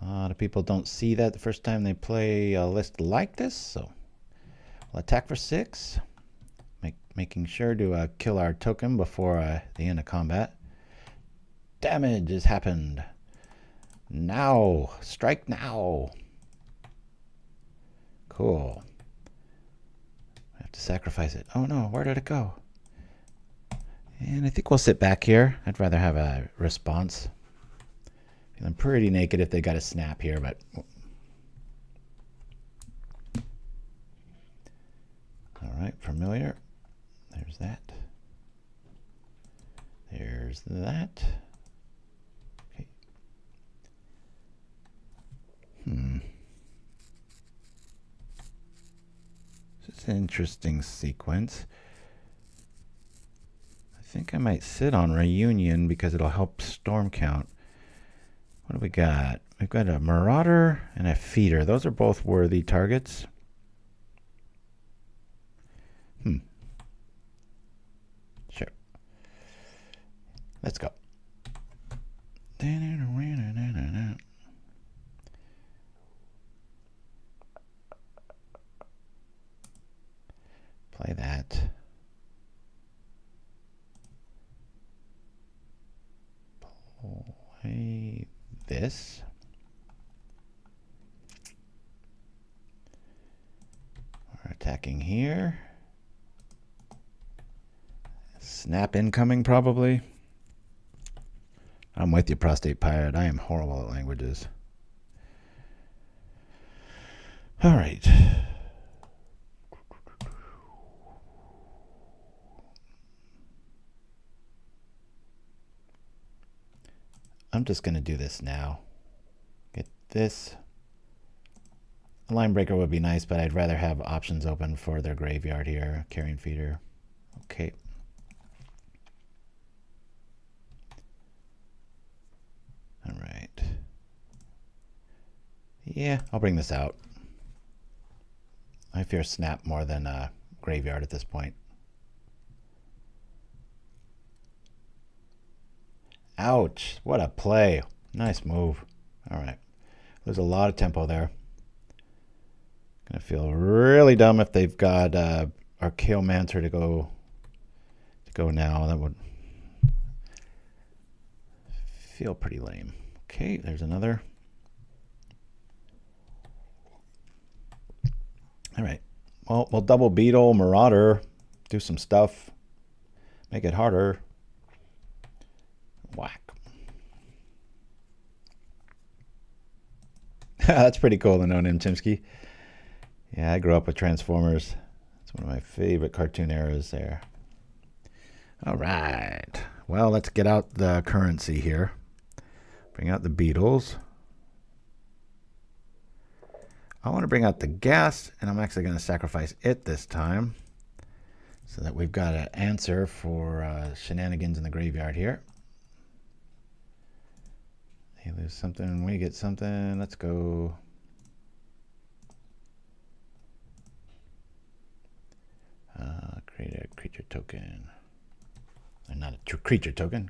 A lot of people don't see that the first time they play a list like this, so we'll attack for 6. Making sure to kill our token before the end of combat. Damage has happened. Now. Strike now. Cool. I have to sacrifice it. Oh no, where did it go? And I think we'll sit back here. I'd rather have a response. Feeling pretty naked if they got a snap here, but... Alright, familiar. There's that. There's that. Okay. This is an interesting sequence. I think I might sit on Reunion because it'll help Storm count. What do we got? We've got a Marauder and a Feeder. Those are both worthy targets. Sure. Let's go. Play that. this. We're attacking here. Snap incoming, probably. I'm with you, Prostate Pirate. I am horrible at languages. All right. I'm just going to do this now. Get this. A line breaker would be nice, but I'd rather have options open for their graveyard here. Carrion Feeder. Okay. All right. Yeah, I'll bring this out. I fear snap more than graveyard at this point. Ouch. What a play. Nice move. All right. There's a lot of tempo there. Gonna feel really dumb if they've got Archaeomancer to go now. That would feel pretty lame. Okay, there's another. All right. Well, we'll double Beetle, Marauder, do some stuff, make it harder. Whack. That's pretty cool, the no-name Chimpskey. Yeah, I grew up with Transformers. It's one of my favorite cartoon eras there. All right. Well, let's get out the currency here. Bring out the Beetles. I want to bring out the Ghast, and I'm actually going to sacrifice it this time so that we've got an answer for shenanigans in the graveyard here. They lose something, we get something. Let's go. Create a creature token. Not a true creature token.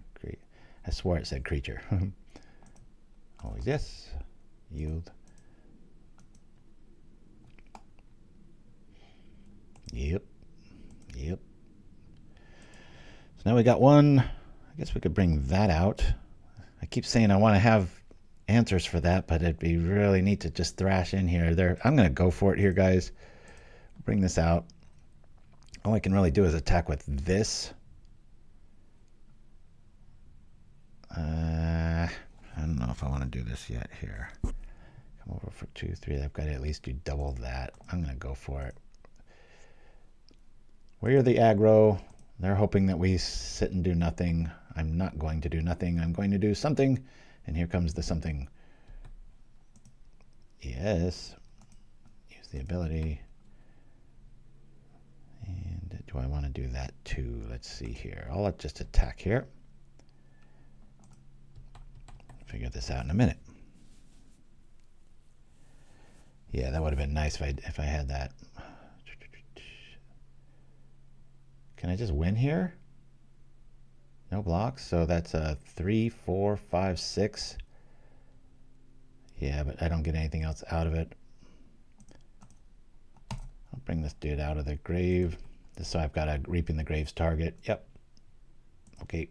I swore it said creature. Always yes. Yield. Yep. Yep. So now we got one. I guess we could bring that out. I keep saying I want to have answers for that, but it'd be really neat to just thrash in here. I'm going to go for it here, guys. Bring this out. All I can really do is attack with this. I don't know if I want to do this yet here. Come over for 2, 3. I've got to at least do double that. I'm going to go for it. We're the aggro. They're hoping that we sit and do nothing. I'm not going to do nothing. I'm going to do something. And here comes the something. Yes. Use the ability. And do I want to do that too? Let's see here. I'll just attack here. Figure this out in a minute. Yeah, that would have been nice if I had that. Can I just win here? No blocks, so that's a 3, 4, 5, 6. Yeah, but I don't get anything else out of it. I'll bring this dude out of the grave. Just so I've got a Reaping the Graves target. Yep. Okay.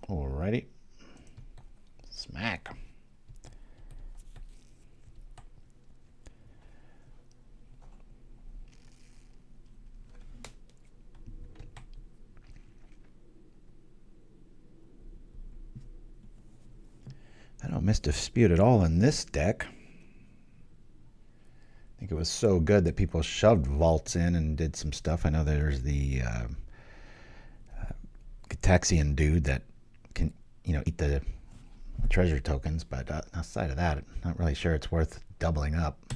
Alrighty. Smack. I don't miss Dispute at all in this deck. I think it was so good that people shoved vaults in and did some stuff. I know there's the Gixian dude that can, eat the treasure tokens, but outside of that, I'm not really sure it's worth doubling up.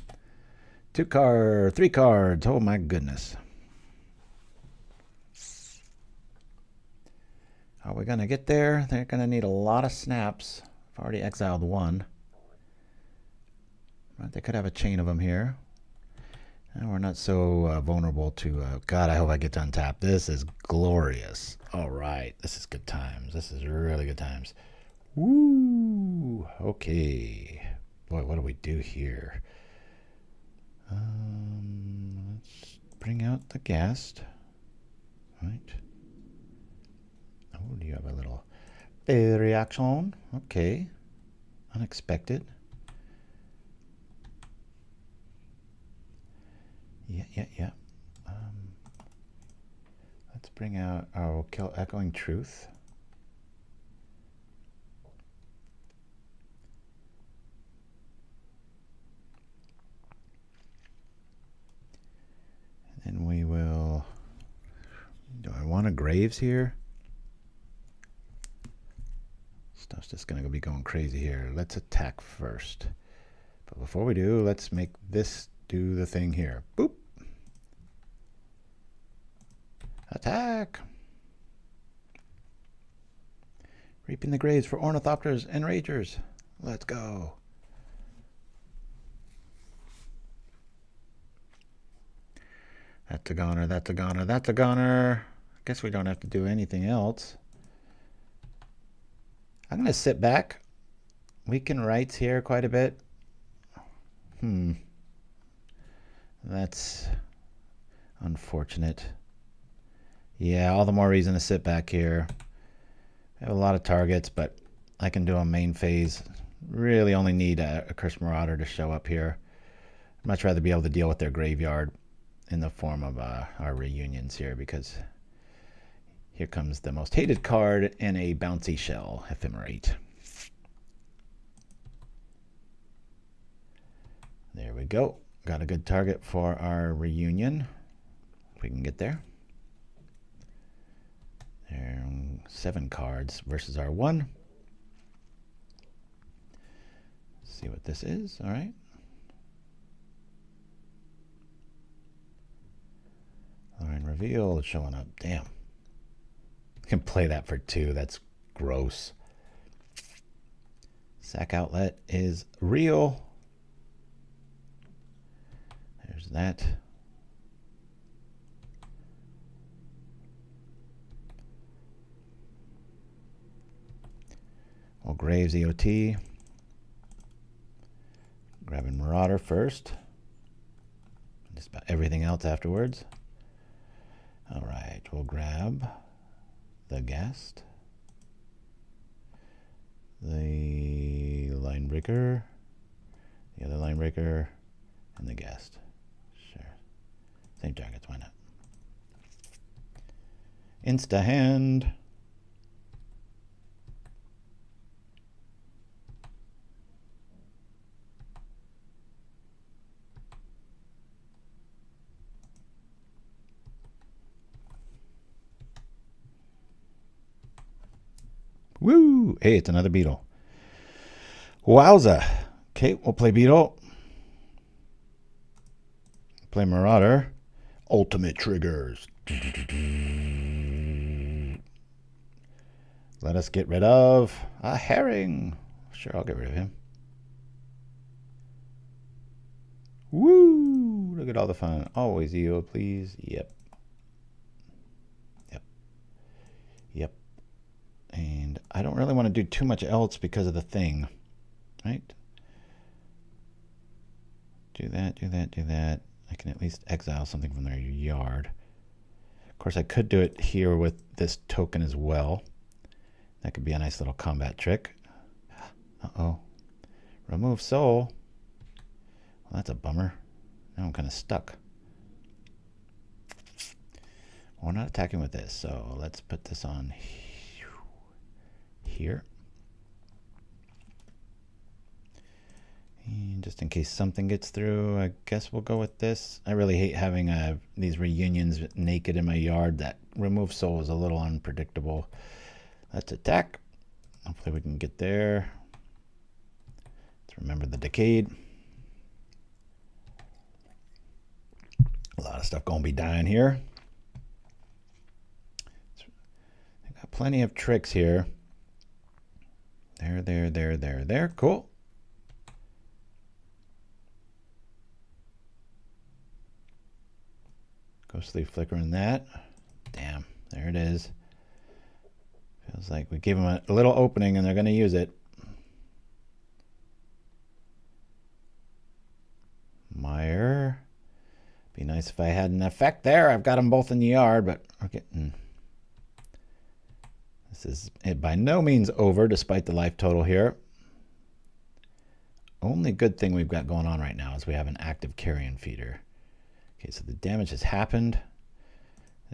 3 cards. Oh my goodness. Are we gonna get there? They're gonna need a lot of snaps. I've already exiled one. Right, they could have a chain of them here. And we're not so vulnerable to... God, I hope I get to untap. This is glorious. All right. This is good times. This is really good times. Woo! Okay. Boy, what do we do here? Let's bring out the Ghast. Right. Oh, do you have a little A reaction. Okay. Unexpected. Yeah. Let's bring out, we'll kill Echoing Truth. And then we will, do I want a Graves here? Stuff's just going to be going crazy here. Let's attack first. But before we do, let's make this do the thing here. Boop. Attack. Reaping the Graves for Ornithopters and Ragers. Let's go. That's a goner, that's a goner, that's a goner. I guess we don't have to do anything else. I'm going to sit back. Weaken rights here quite a bit. That's unfortunate. Yeah, all the more reason to sit back here. I have a lot of targets, but I can do a main phase. Really only need a Accursed Marauder to show up here. I'd much rather be able to deal with their graveyard in the form of our reunions here, because here comes the most hated card in a bouncy shell, Ephemerate. There we go. Got a good target for our reunion, if we can get there. There, 7 cards versus our 1. Let's see what this is. All right. Line reveal showing up. Damn. I can play that for 2. That's gross. Sack Outlet is real. There's that. Well, Graves EOT. Grabbing Marauder first. Just about everything else afterwards. All right, we'll grab the Ghast, the Linebreaker, the other Linebreaker, and the Ghast. Sure. Same targets, why not? Insta hand. Woo! Hey, it's another Beetle. Wowza. Okay, we'll play Beetle. Play Marauder. Ultimate triggers. Let us get rid of a Herring. Sure, I'll get rid of him. Woo! Look at all the fun. Always yield, please. Yep. And I don't really want to do too much else because of the thing, right? Do that, do that, do that. I can at least exile something from their yard. Of course, I could do it here with this token as well. That could be a nice little combat trick. Uh-oh. Remove soul. Well, that's a bummer. Now I'm kind of stuck. Well, we're not attacking with this, so let's put this on here. And just in case something gets through, I guess we'll go with this. I really hate having these reunions naked in my yard. That remove soul is a little unpredictable. Let's attack. Hopefully we can get there. Let's remember the Decade. A lot of stuff gonna be dying here. I got plenty of tricks here. There. Cool. Ghostly flickering that. Damn, there it is. Feels like we gave them a little opening and they're going to use it. Meyer. Be nice if I had an effect there. I've got them both in the yard, but we're getting... This This is by no means over, despite the life total here. Only good thing we've got going on right now is we have an active Carrion Feeder. Okay, so the damage has happened.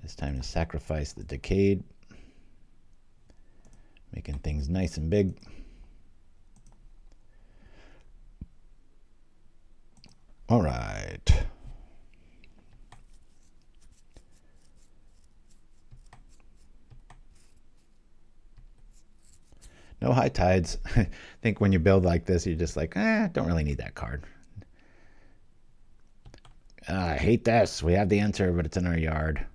It's time to sacrifice the Decayed. Making things nice and big. All right. No high tides. I think when you build like this, you're just like, don't really need that card. I hate this. We have the answer, but it's in our yard.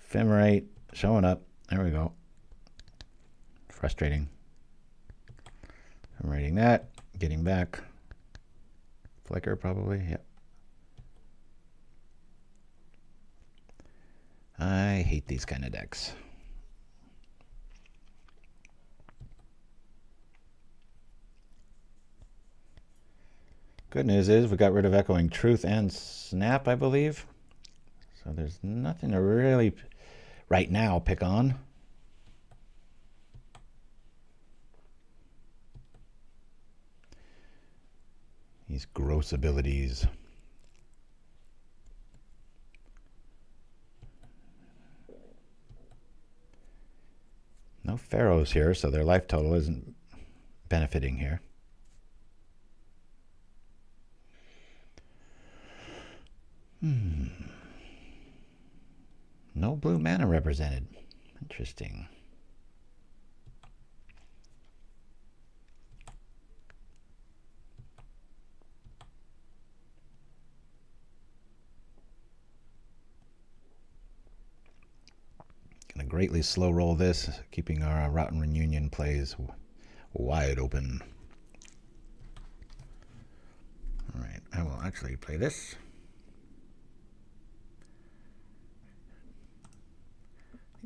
Ephemerate showing up. There we go. Frustrating. Ephemerating that. Getting back. Flicker probably. Yep. I hate these kind of decks. Good news is we got rid of Echoing Truth and Snap, I believe. So there's nothing to really, right now, pick on. These gross abilities. No pharaohs here, so their life total isn't benefiting here. No blue mana represented. Interesting. Gonna greatly slow roll this, keeping our Rotten Reunion plays wide open. All right, I will actually play this.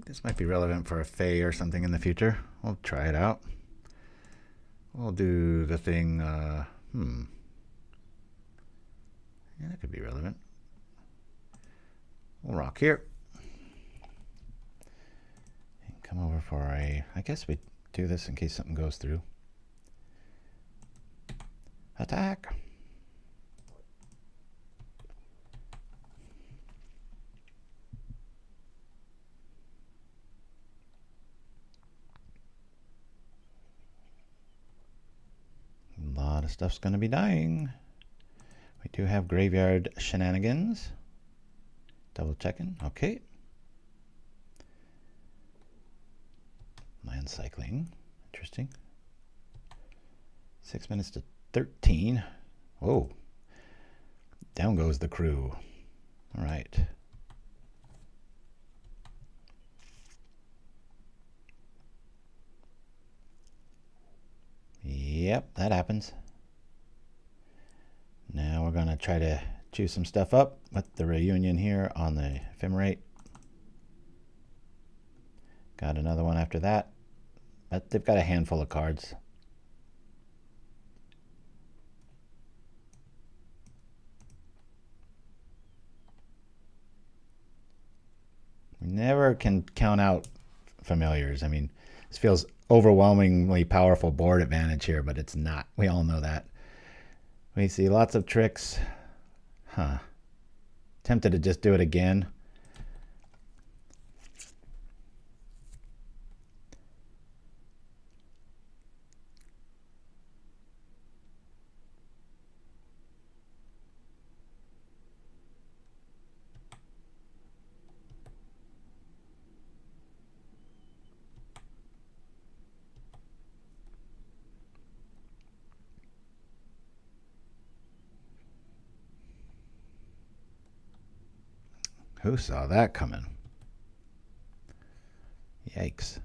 This might be relevant for a Fae or something in the future. We'll try it out. We'll do the thing, yeah, that could be relevant. We'll rock here. And come over for a, I guess we do this in case something goes through. Attack. A lot of stuff's going to be dying. We do have graveyard shenanigans. Double checking. Okay. Land cycling. Interesting. 6 minutes to 13. Whoa. Down goes the crew. All right. Yep, that happens. Now we're going to try to chew some stuff up with the reunion here on the Ephemerate. Got another one after that. But they've got a handful of cards. We never can count out familiars. I mean, this feels overwhelmingly powerful board advantage here, but it's not. We all know that. We see lots of tricks. Tempted to just do it again. Who saw that coming? Yikes.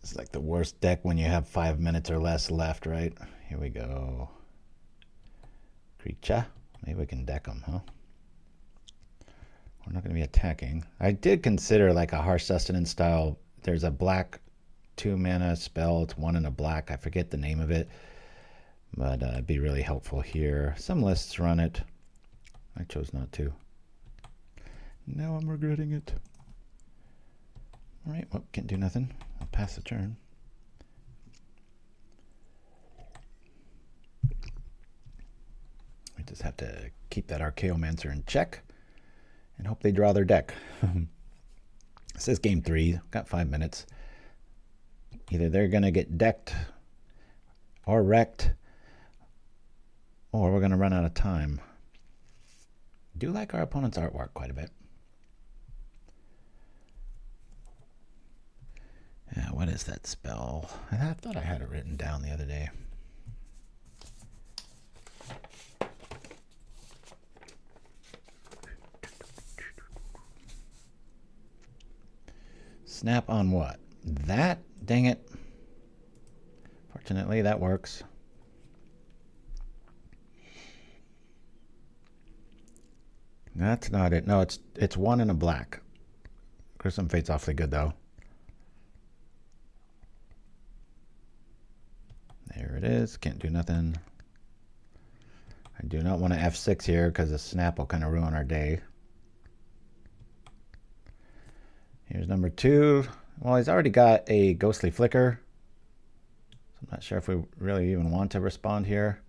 It's like the worst deck when you have 5 minutes or less left, right? Here we go. Creature. Maybe we can deck them, huh? We're not going to be attacking. I did consider like a Harsh Sustenance style. There's a black 2-mana spell. It's 1 and a black. I forget the name of it. But it'd be really helpful here. Some lists run it. I chose not to. Now I'm regretting it. All right, well, can't do nothing. I'll pass the turn. We just have to keep that Archaeomancer in check and hope they draw their deck. This is game 3. Got 5 minutes. Either they're going to get decked or wrecked, or we're going to run out of time. I do like our opponent's artwork quite a bit. Yeah, what is that spell? I thought I had it written down the other day. Snap on what? That? Dang it. Fortunately, that works. That's not it. No, it's 1 and a black. Grissom Fate's awfully good, though. There it is. Can't do nothing. I do not want to F6 here because the snap will kind of ruin our day. Here's number 2. Well, he's already got a Ghostly Flicker. So I'm not sure if we really even want to respond here.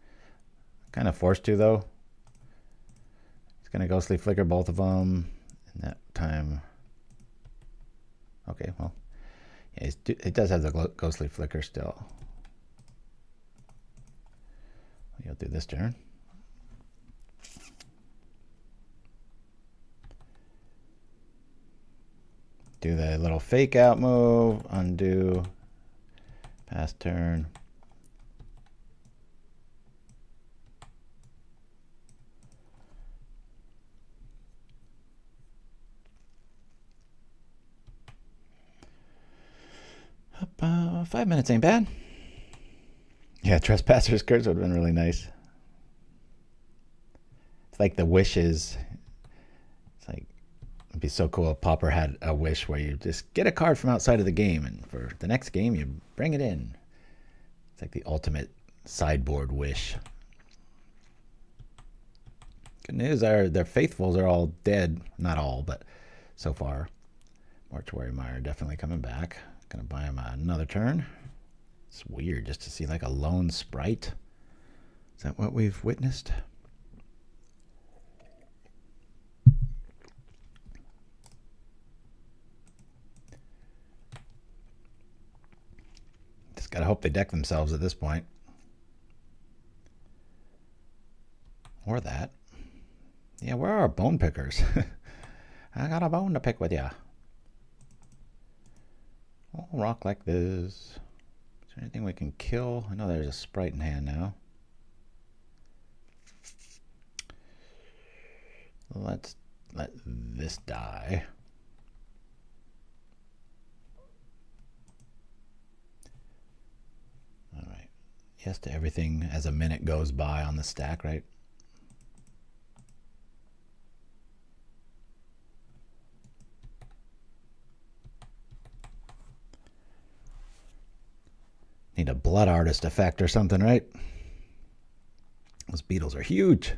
Kind of forced to, though. He's going to Ghostly Flicker both of them. And that time... Okay, well... Yeah, it does have the Ghostly Flicker still. You'll do this turn. Do the little fake out move, undo, pass turn. Up, 5 minutes ain't bad. Yeah, Trespasser's Curse would have been really nice. It's like the wishes. It's like, it'd be so cool if Pauper had a wish where you just get a card from outside of the game, and for the next game, you bring it in. It's like the ultimate sideboard wish. Good news, their faithfuls are all dead. Not all, but so far. Mortuary Mire definitely coming back. Gonna buy him another turn. It's weird just to see like a lone sprite. Is that what we've witnessed? Just gotta hope they deck themselves at this point. Or that. Yeah, where are our bone pickers? I got a bone to pick with ya. I'll rock like this. Is there anything we can kill? I know there's a sprite in hand now. Let's let this die. All right. Yes to everything as a minute goes by on the stack, right? Need a blood artist effect or something, right? Those beetles are huge.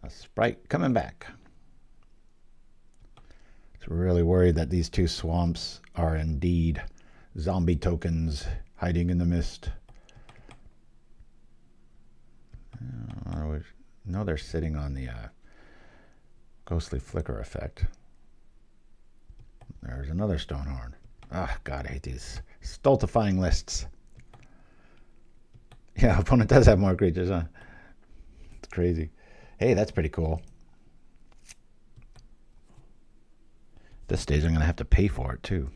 A sprite coming back. It's really worried that these 2 swamps are indeed zombie tokens hiding in the mist. No, they're sitting on the Ghostly Flicker effect. There's another Stonehorn. Ah, God, I hate these stultifying lists. Yeah, opponent does have more creatures, huh? It's crazy. Hey, that's pretty cool. At this stage, I'm going to have to pay for it, too.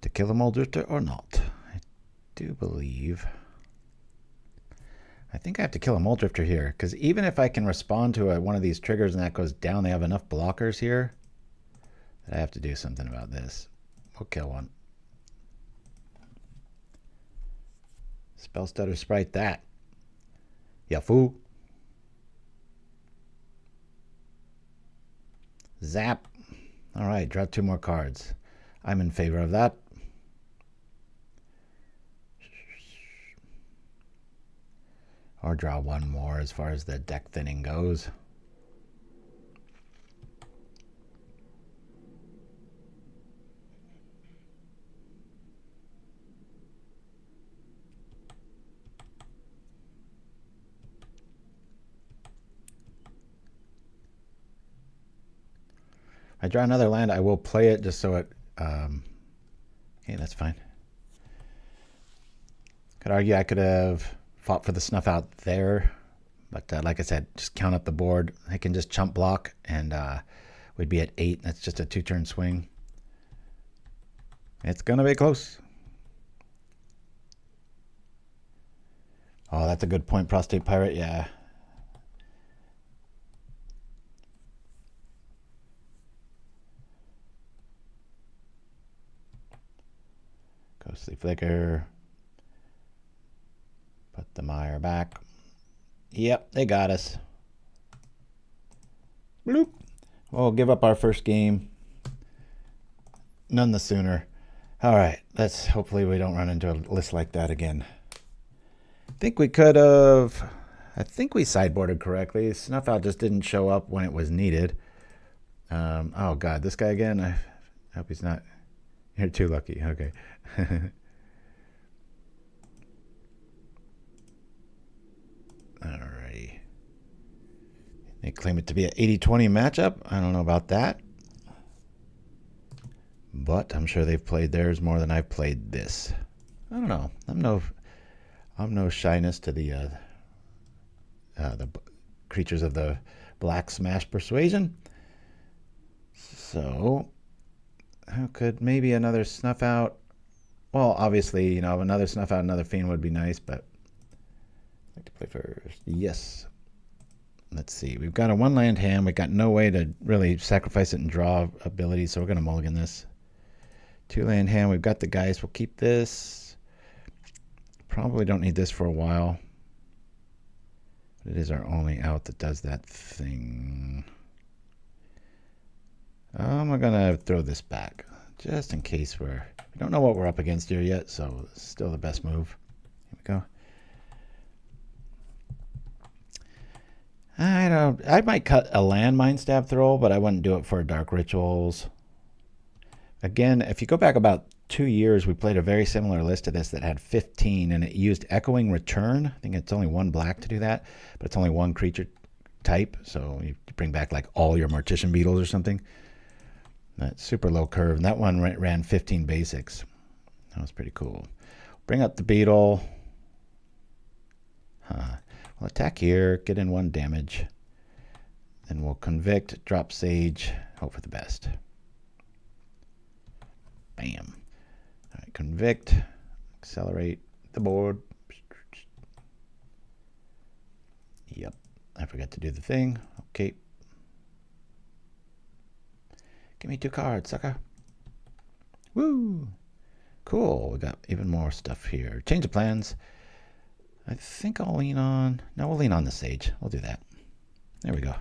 To kill a Moldrifter or not? I do believe... I think I have to kill a Moldrifter here, because even if I can respond to one of these triggers and that goes down, they have enough blockers here that I have to do something about this. We'll kill one. Spellstutter Sprite that. Ya fool. Zap. All right, draw 2 more cards. I'm in favor of that. Or draw one more as far as the deck thinning goes. I draw another land, I will play it just so it, okay, that's fine. Could argue I could have fought for the Snuff Out there, but like I said, just count up the board. I can just chump block and we'd be at 8. That's just a 2-turn swing. It's gonna be close. Oh, that's a good point, Prostate Pirate, yeah. Ghostly Flicker. Put the mire back. Yep, they got us. Bloop. We'll give up our first game. None the sooner. All right, let's hopefully we don't run into a list like that again. I think we could have. I think we sideboarded correctly. Snuff Out just didn't show up when it was needed. Oh God, this guy again. I hope he's not. You're too lucky. Okay. Alrighty. They claim it to be an 80-20 matchup. I don't know about that. But I'm sure they've played theirs more than I've played this. I don't know. I'm no shyness to the creatures of the Black Smash Persuasion. So how could maybe another Snuff Out? Well, obviously, you know, another Snuff Out, another Fiend would be nice, but I'd like to play first. Yes. Let's see. We've got a 1-land hand. We've got no way to really sacrifice it and draw abilities, so we're going to mulligan this. 2-land hand. We've got the Geist. We'll keep this. Probably don't need this for a while. But it is our only out that does that thing. I'm going to throw this back, just in case we don't know what we're up against here yet, so it's still the best move. Here we go. I might cut a landmine stab throw, but I wouldn't do it for Dark Rituals. Again, if you go back about 2 years, we played a very similar list to this that had 15, and it used Echoing Return. I think it's only 1 black to do that, but it's only 1 creature type, so you bring back like all your Mortician Beetles or something. That's super low curve, and that one ran 15 basics. That was pretty cool. Bring up the Beetle. We'll attack here, get in 1 damage. Then we'll convict, drop Sage, hope for the best. Bam. All right, convict, accelerate the board. Yep, I forgot to do the thing. Okay. Give me 2 cards, sucker. Woo! Cool, we got even more stuff here. Change of plans. I think I'll lean on... No, we'll lean on the Sage. We'll do that. There we go.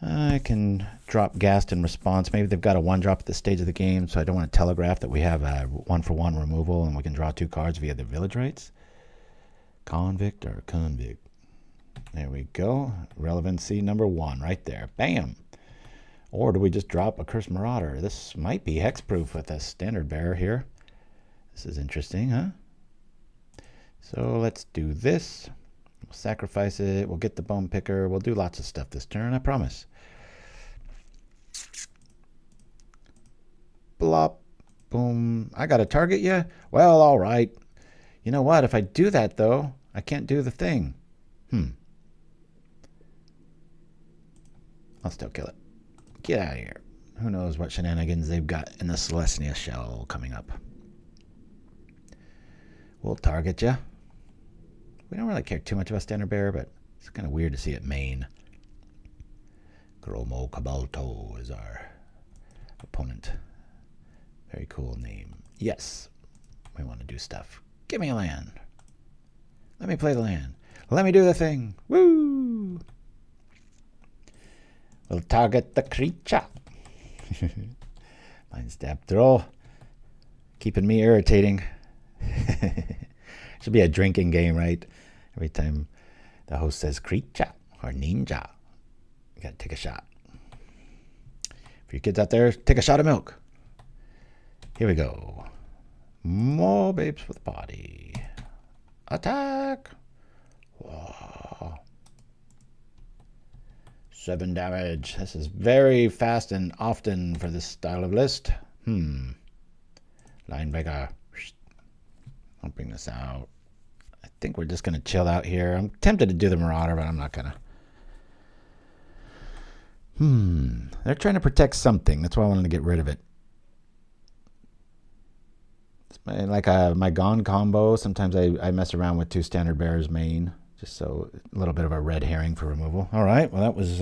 I can drop Ghast in response. Maybe they've got a 1-drop at this stage of the game, so I don't want to telegraph that we have a 1-for-1 removal and we can draw 2 cards via the Village Rites. Convict or Convict. There we go. Relevancy number 1 right there. Bam! Or do we just drop Accursed Marauder? This might be hexproof with a standard bearer here. This is interesting, huh? So let's do this. We'll sacrifice it. We'll get the Bone Picker. We'll do lots of stuff this turn, I promise. Blop. Boom. I got to target you? Well, all right. You know what? If I do that, though, I can't do the thing. I'll still kill it. Get out of here. Who knows what shenanigans they've got in the Celestia Shell coming up. We'll target you. We don't really care too much about Standard Bearer, but it's kind of weird to see it main. Gromo Cabalto is our opponent. Very cool name. Yes, we want to do stuff. Give me a land. Let me play the land. Let me do the thing. Woo! We'll target the creature. Blind Stab Throw. Keeping me irritating. Should be a drinking game, right? Every time the host says creature or ninja, you gotta take a shot. For you kids out there, take a shot of milk. Here we go. More babes with body. Attack. Whoa. 7 damage. This is very fast and often for this style of list. Linebacker. I'll bring this out. I think we're just going to chill out here. I'm tempted to do the Marauder, but I'm not going to. They're trying to protect something. That's why I wanted to get rid of it. It's like my Gone combo. Sometimes I mess around with 2 Standard Bearers main. Just so a little bit of a red herring for removal. All right. Well, that was...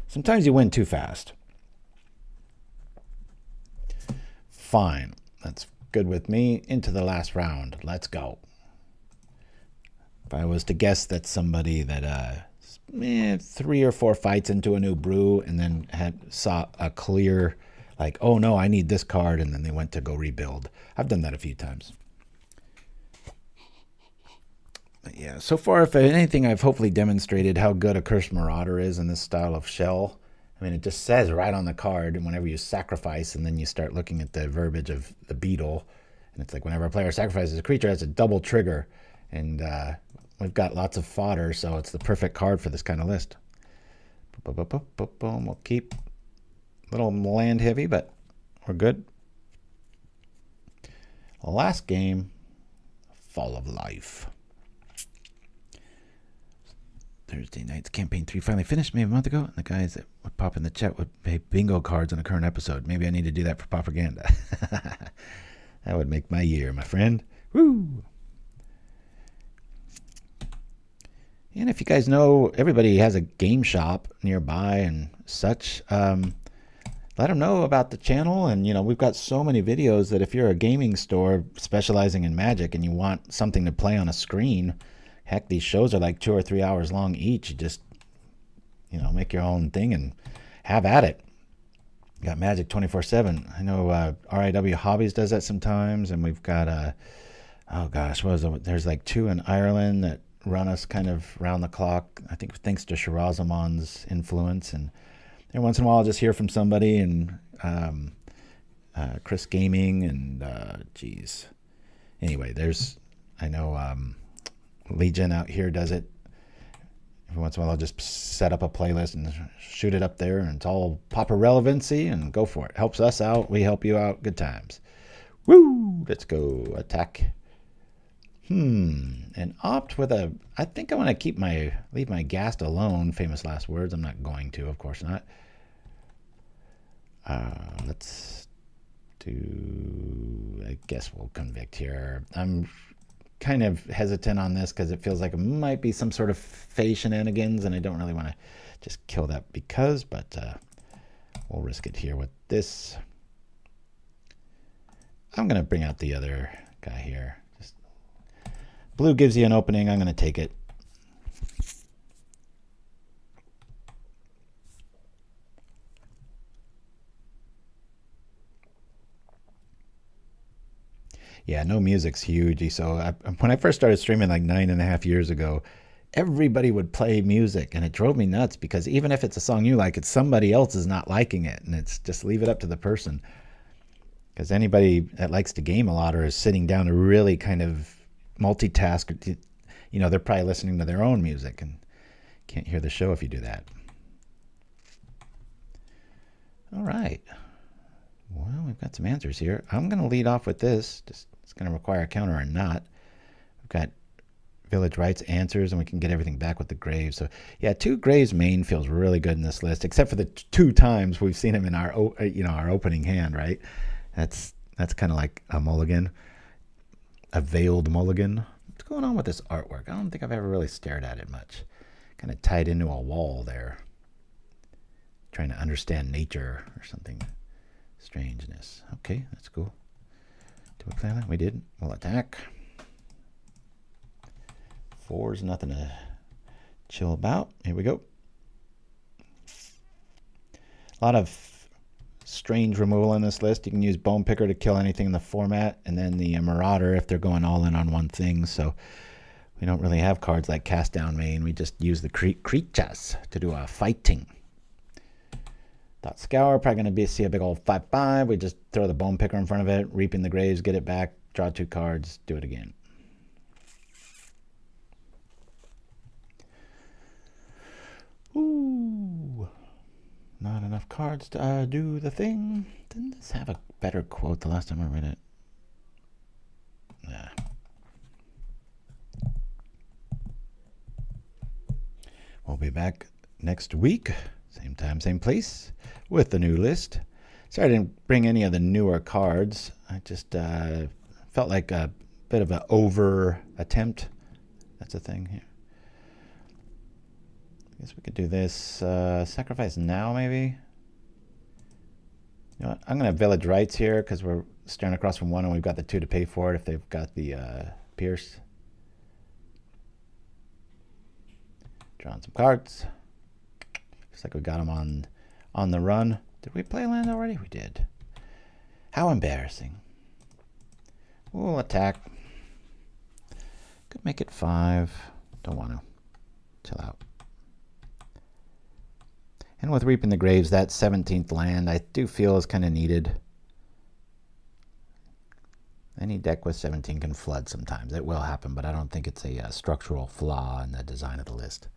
sometimes you win too fast. Fine. That's good with me. Into the last round. Let's go. If I was to guess that somebody that 3 or 4 fights into a new brew and then saw a clear, like, oh no, I need this card, and then they went to go rebuild. I've done that a few times. But yeah, so far, if anything, I've hopefully demonstrated how good Accursed Marauder is in this style of shell. I mean, it just says right on the card, and whenever you sacrifice, and then you start looking at the verbiage of the beetle, and it's like whenever a player sacrifices a creature, it's a double trigger, and we've got lots of fodder, so it's the perfect card for this kind of list. Boom. We'll keep a little land heavy, but we're good. Last game, Fall of Life. Thursday night's campaign 3 finally finished maybe a month ago, and the guys that would pop in the chat would pay bingo cards on a current episode. Maybe I need to do that for propaganda. That would make my year, my friend. Woo! And if you guys know, everybody has a game shop nearby and such. Let them know about the channel. And, you know, we've got so many videos that if you're a gaming store specializing in Magic and you want something to play on a screen, heck, these shows are like 2 or 3 hours long each. You just, you know, make your own thing and have at it. You got Magic 24/7. I know RIW Hobbies does that sometimes. And we've got, oh gosh, what was it? There's like 2 in Ireland that run us kind of round the clock. I think thanks to Shirazamon's influence. And every once in a while I'll just hear from somebody, and Chris Gaming and geez. Anyway, I know Legion out here does it. Every once in a while I'll just set up a playlist and shoot it up there, and it's all Pauper relevancy, and go for it. Helps us out. We help you out. Good times. Woo! Let's go. Attack. And opt with a... I think I want to leave my Ghast alone. Famous last words. I'm not going to, of course not. Let's do... I guess we'll convict here. I'm kind of hesitant on this because it feels like it might be some sort of Fey shenanigans, and I don't really want to just kill that but we'll risk it here with this. I'm going to bring out the other guy here. Blue gives you an opening. I'm going to take it. Yeah, no music's huge. So when I first started streaming like 9.5 years ago, everybody would play music, and it drove me nuts because even if it's a song you like, it's somebody else is not liking it, and it's just leave it up to the person. Because anybody that likes to game a lot or is sitting down to really kind of multitask, you know, they're probably listening to their own music and can't hear the show if you do that. All right. Well, we've got some answers here. I'm going to lead off with this. It's going to require a counter or not. We've got Village Rites answers, and we can get everything back with the Graves. So, yeah, 2 Graves main feels really good in this list, except for the 2 times we've seen him in our, you know, our opening hand, right? That's kind of like a mulligan. A veiled mulligan. What's going on with this artwork? I don't think I've ever really stared at it much. Kind of tied into a wall there. Trying to understand nature or something. Strangeness. Okay, that's cool. Did we play that? We did. We'll attack. 4's nothing to chill about. Here we go. A lot of strange removal in this list. You can use Bone Picker to kill anything in the format, and then the Marauder if they're going all in on one thing. So we don't really have cards like Cast Down Main. We just use the creatures to do a fighting. Thought Scour, probably going to see a big old 5/5. We just throw the Bone Picker in front of it, Reaping the Graves, get it back, draw 2 cards, do it again. Ooh. Not enough cards to do the thing. Didn't this have a better quote the last time I read it? Nah. We'll be back next week. Same time, same place, with the new list. Sorry I didn't bring any of the newer cards. I just felt like a bit of an over attempt. That's a thing here. I guess we could do this. Sacrifice now, maybe? You know what? I'm going to have Village Rites here because we're staring across from one and we've got the 2 to pay for it if they've got the Pierce. Drawing some cards. Looks like we got them on the run. Did we play land already? We did. How embarrassing. We'll attack. Could make it 5. Don't want to. Chill out. And with Reaping the Graves, that 17th land I do feel is kind of needed. Any deck with 17 can flood sometimes. It will happen, but I don't think it's a structural flaw in the design of the list.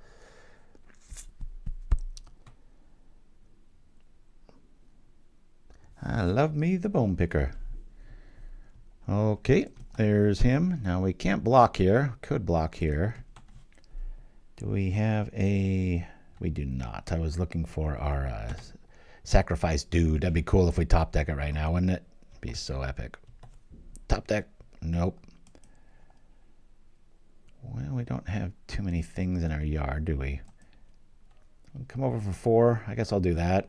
I love me the Bone Picker. Okay, there's him. Now we can't block here. Could block here. Do we have a... We do not. I was looking for our sacrifice dude. That'd be cool if we top deck it right now, wouldn't it? Be so epic. Top deck? Nope. Well, we don't have too many things in our yard, do we? Come over for 4. I guess I'll do that.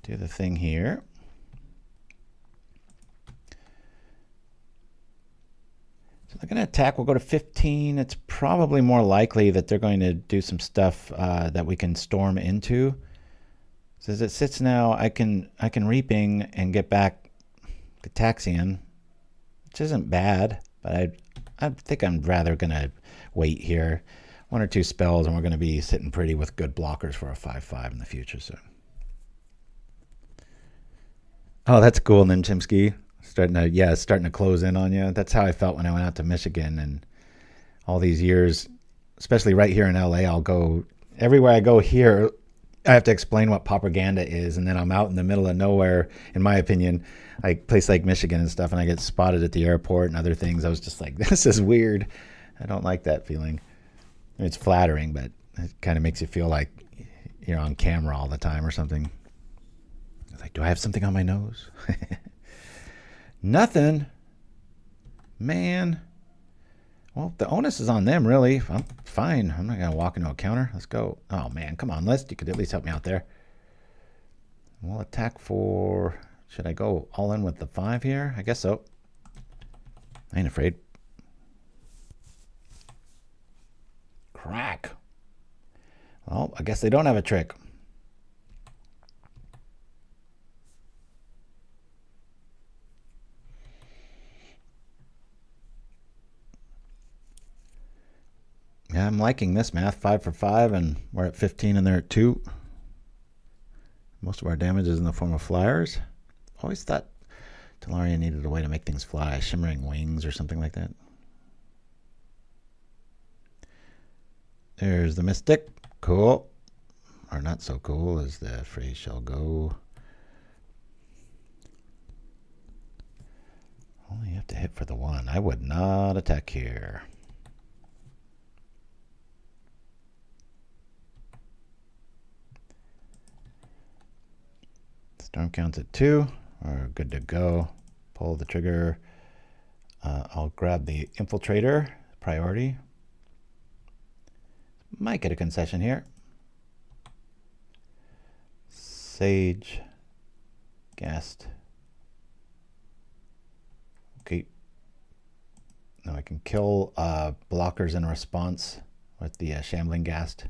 Do the thing here. So they're going to attack. We'll go to 15. It's probably more likely that they're going to do some stuff that we can storm into. So as it sits now, I can Reaping and get back the Taxian, which isn't bad, but I think I'm rather going to wait here. 1 or 2 spells, and we're going to be sitting pretty with good blockers for a 5/5 in the future. So. Oh, that's cool, and then Chimpskey starting to close in on you. That's how I felt when I went out to Michigan, and all these years, especially right here in LA, I'll go everywhere I go here. I have to explain what propaganda is, and then I'm out in the middle of nowhere, in my opinion, like place like Michigan and stuff, and I get spotted at the airport and other things. I was just like, this is weird. I don't like that feeling. I mean, it's flattering, but it kind of makes you feel like you're on camera all the time or something. Like, do I have something on my nose? Nothing. Man. Well, the onus is on them, really. I'm fine. I'm not going to walk into a counter. Let's go. Oh, man. Come on, list. You could at least help me out there. We'll attack for... Should I go all in with the 5 here? I guess so. I ain't afraid. Crack. Well, I guess they don't have a trick. Yeah, I'm liking this math. 5 for 5, and we're at 15 and they're at 2. Most of our damage is in the form of flyers. Always thought Telaria needed a way to make things fly. Shimmering Wings or something like that. There's the Mystic. Cool. Or not so cool as the phrase shall go. Only have to hit for the 1. I would not attack here. Storm counts at 2. We're good to go. Pull the trigger. I'll grab the Infiltrator. Priority. Might get a concession here. Sage. Ghast. Okay. Now I can kill blockers in response with the Shambling Ghast.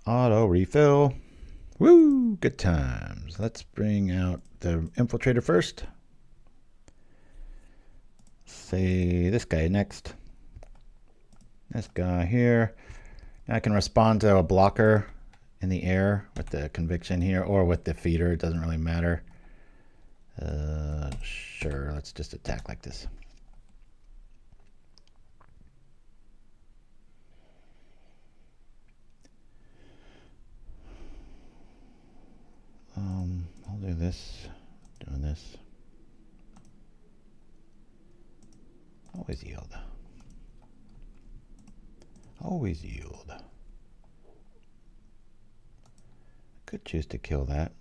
Auto refill. Woo! Good times. Let's bring out the Infiltrator first. Say this guy next. This guy here. I can respond to a blocker in the air with the Conviction here, or with the feeder. It doesn't really matter. Sure, let's just attack like this. I'll do this. Doing this. Always yield. Always yield. Could choose to kill that.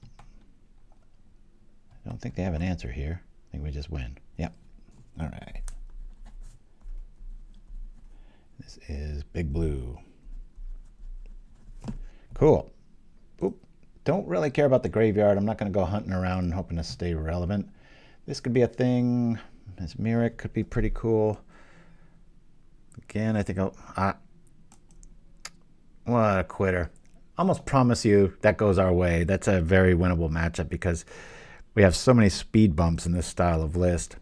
I don't think they have an answer here. I think we just win. Yep. All right. This is Big Blue. Cool. Oop. Don't really care about the graveyard. I'm not going to go hunting around and hoping to stay relevant. This could be a thing. Mesmeric could be pretty cool. Again, I think what a quitter. Almost promise you that goes our way. That's a very winnable matchup because we have so many speed bumps in this style of list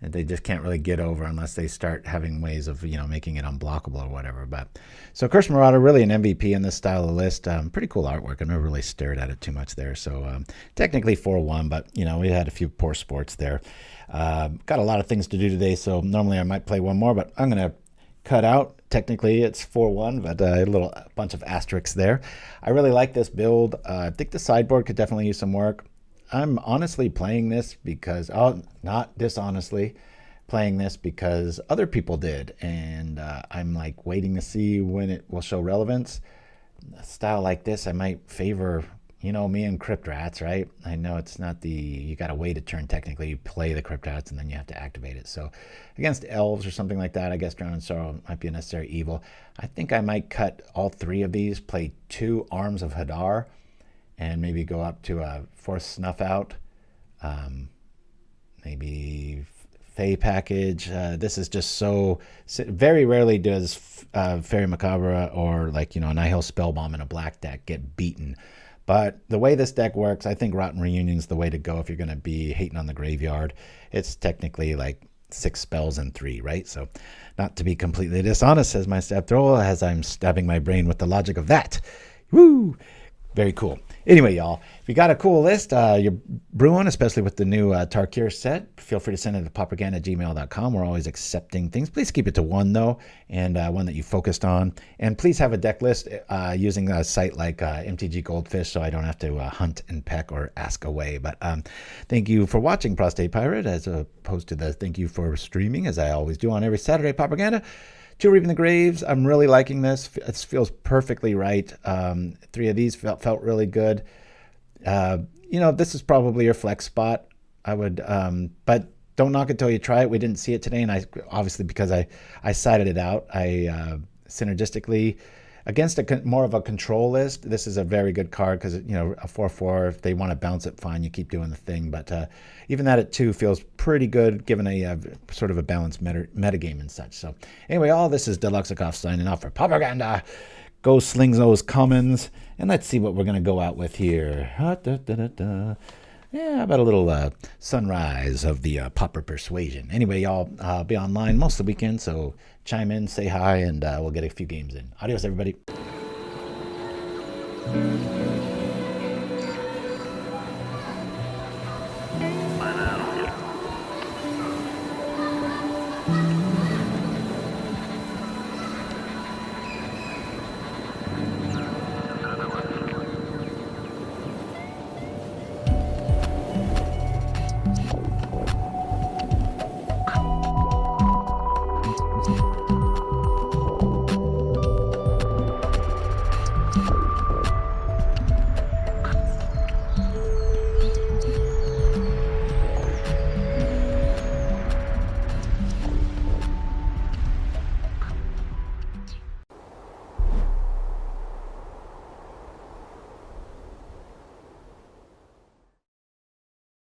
that they just can't really get over unless they start having ways of, you know, making it unblockable or whatever. But so Accursed Marauder, really an MVP in this style of list. Pretty cool artwork. I've never really stared at it too much there. So technically 4-1, but you know, we had a few poor sports there. Got a lot of things to do today, so normally I might play one more, but I'm gonna cut out. Technically it's 4-1, but a bunch of asterisks there. I really like this build. I think the sideboard could definitely use some work. I'm honestly playing this because, not dishonestly, playing this because other people did, and I'm like waiting to see when it will show relevance. A style like this, I might favor, you know, me and Crypt Rats, right? I know it's not you got to wait a turn technically. You play the Crypt Rats and then you have to activate it. So against Elves or something like that, I guess Drown in Sorrow might be a necessary evil. I think I might cut all 3 of these, play 2 Arms of Hadar, and maybe go up to a 4th Snuff Out, maybe Fey package. This is just so very rarely does Fairy Macabre or, like, you know, a Nihil Spellbomb in a black deck get beaten. But the way this deck works, I think Rotten Reunion is the way to go if you're going to be hating on the graveyard. It's technically like 6 spells and 3, right? So not to be completely dishonest, says my stab thrower, as I'm stabbing my brain with the logic of that. Woo! Very cool. Anyway, y'all, if you got a cool list you're brewing, especially with the new Tarkir set, feel free to send it to paupergan@gmail.com. We're always accepting things. Please keep it to 1, though, and one that you focused on. And please have a deck list using a site like MTG Goldfish, so I don't have to hunt and peck or ask away. But thank you for watching, Prostate Pirate, as opposed to the thank you for streaming, as I always do on every Saturday, Propaganda. 2 Reaping the Graves. I'm really liking this. It feels perfectly right. 3 of these felt really good. You know, this is probably your flex spot. I would, but don't knock it till you try it. We didn't see it today, and I obviously, because I cited it out, I synergistically against more of a control list. This is a very good card because, you know, a 4/4. If they want to bounce it, fine. You keep doing the thing, but even that at 2 feels pretty good, given a sort of a balanced metagame and such. So anyway, all this is deluxeicoff signing off for Propaganda. Go sling those commons, and let's see what we're gonna go out with here. Yeah, about a little sunrise of the Pauper Persuasion. Anyway, y'all, I'll be online most of the weekend, so chime in, say hi, and we'll get a few games in. Adios, everybody.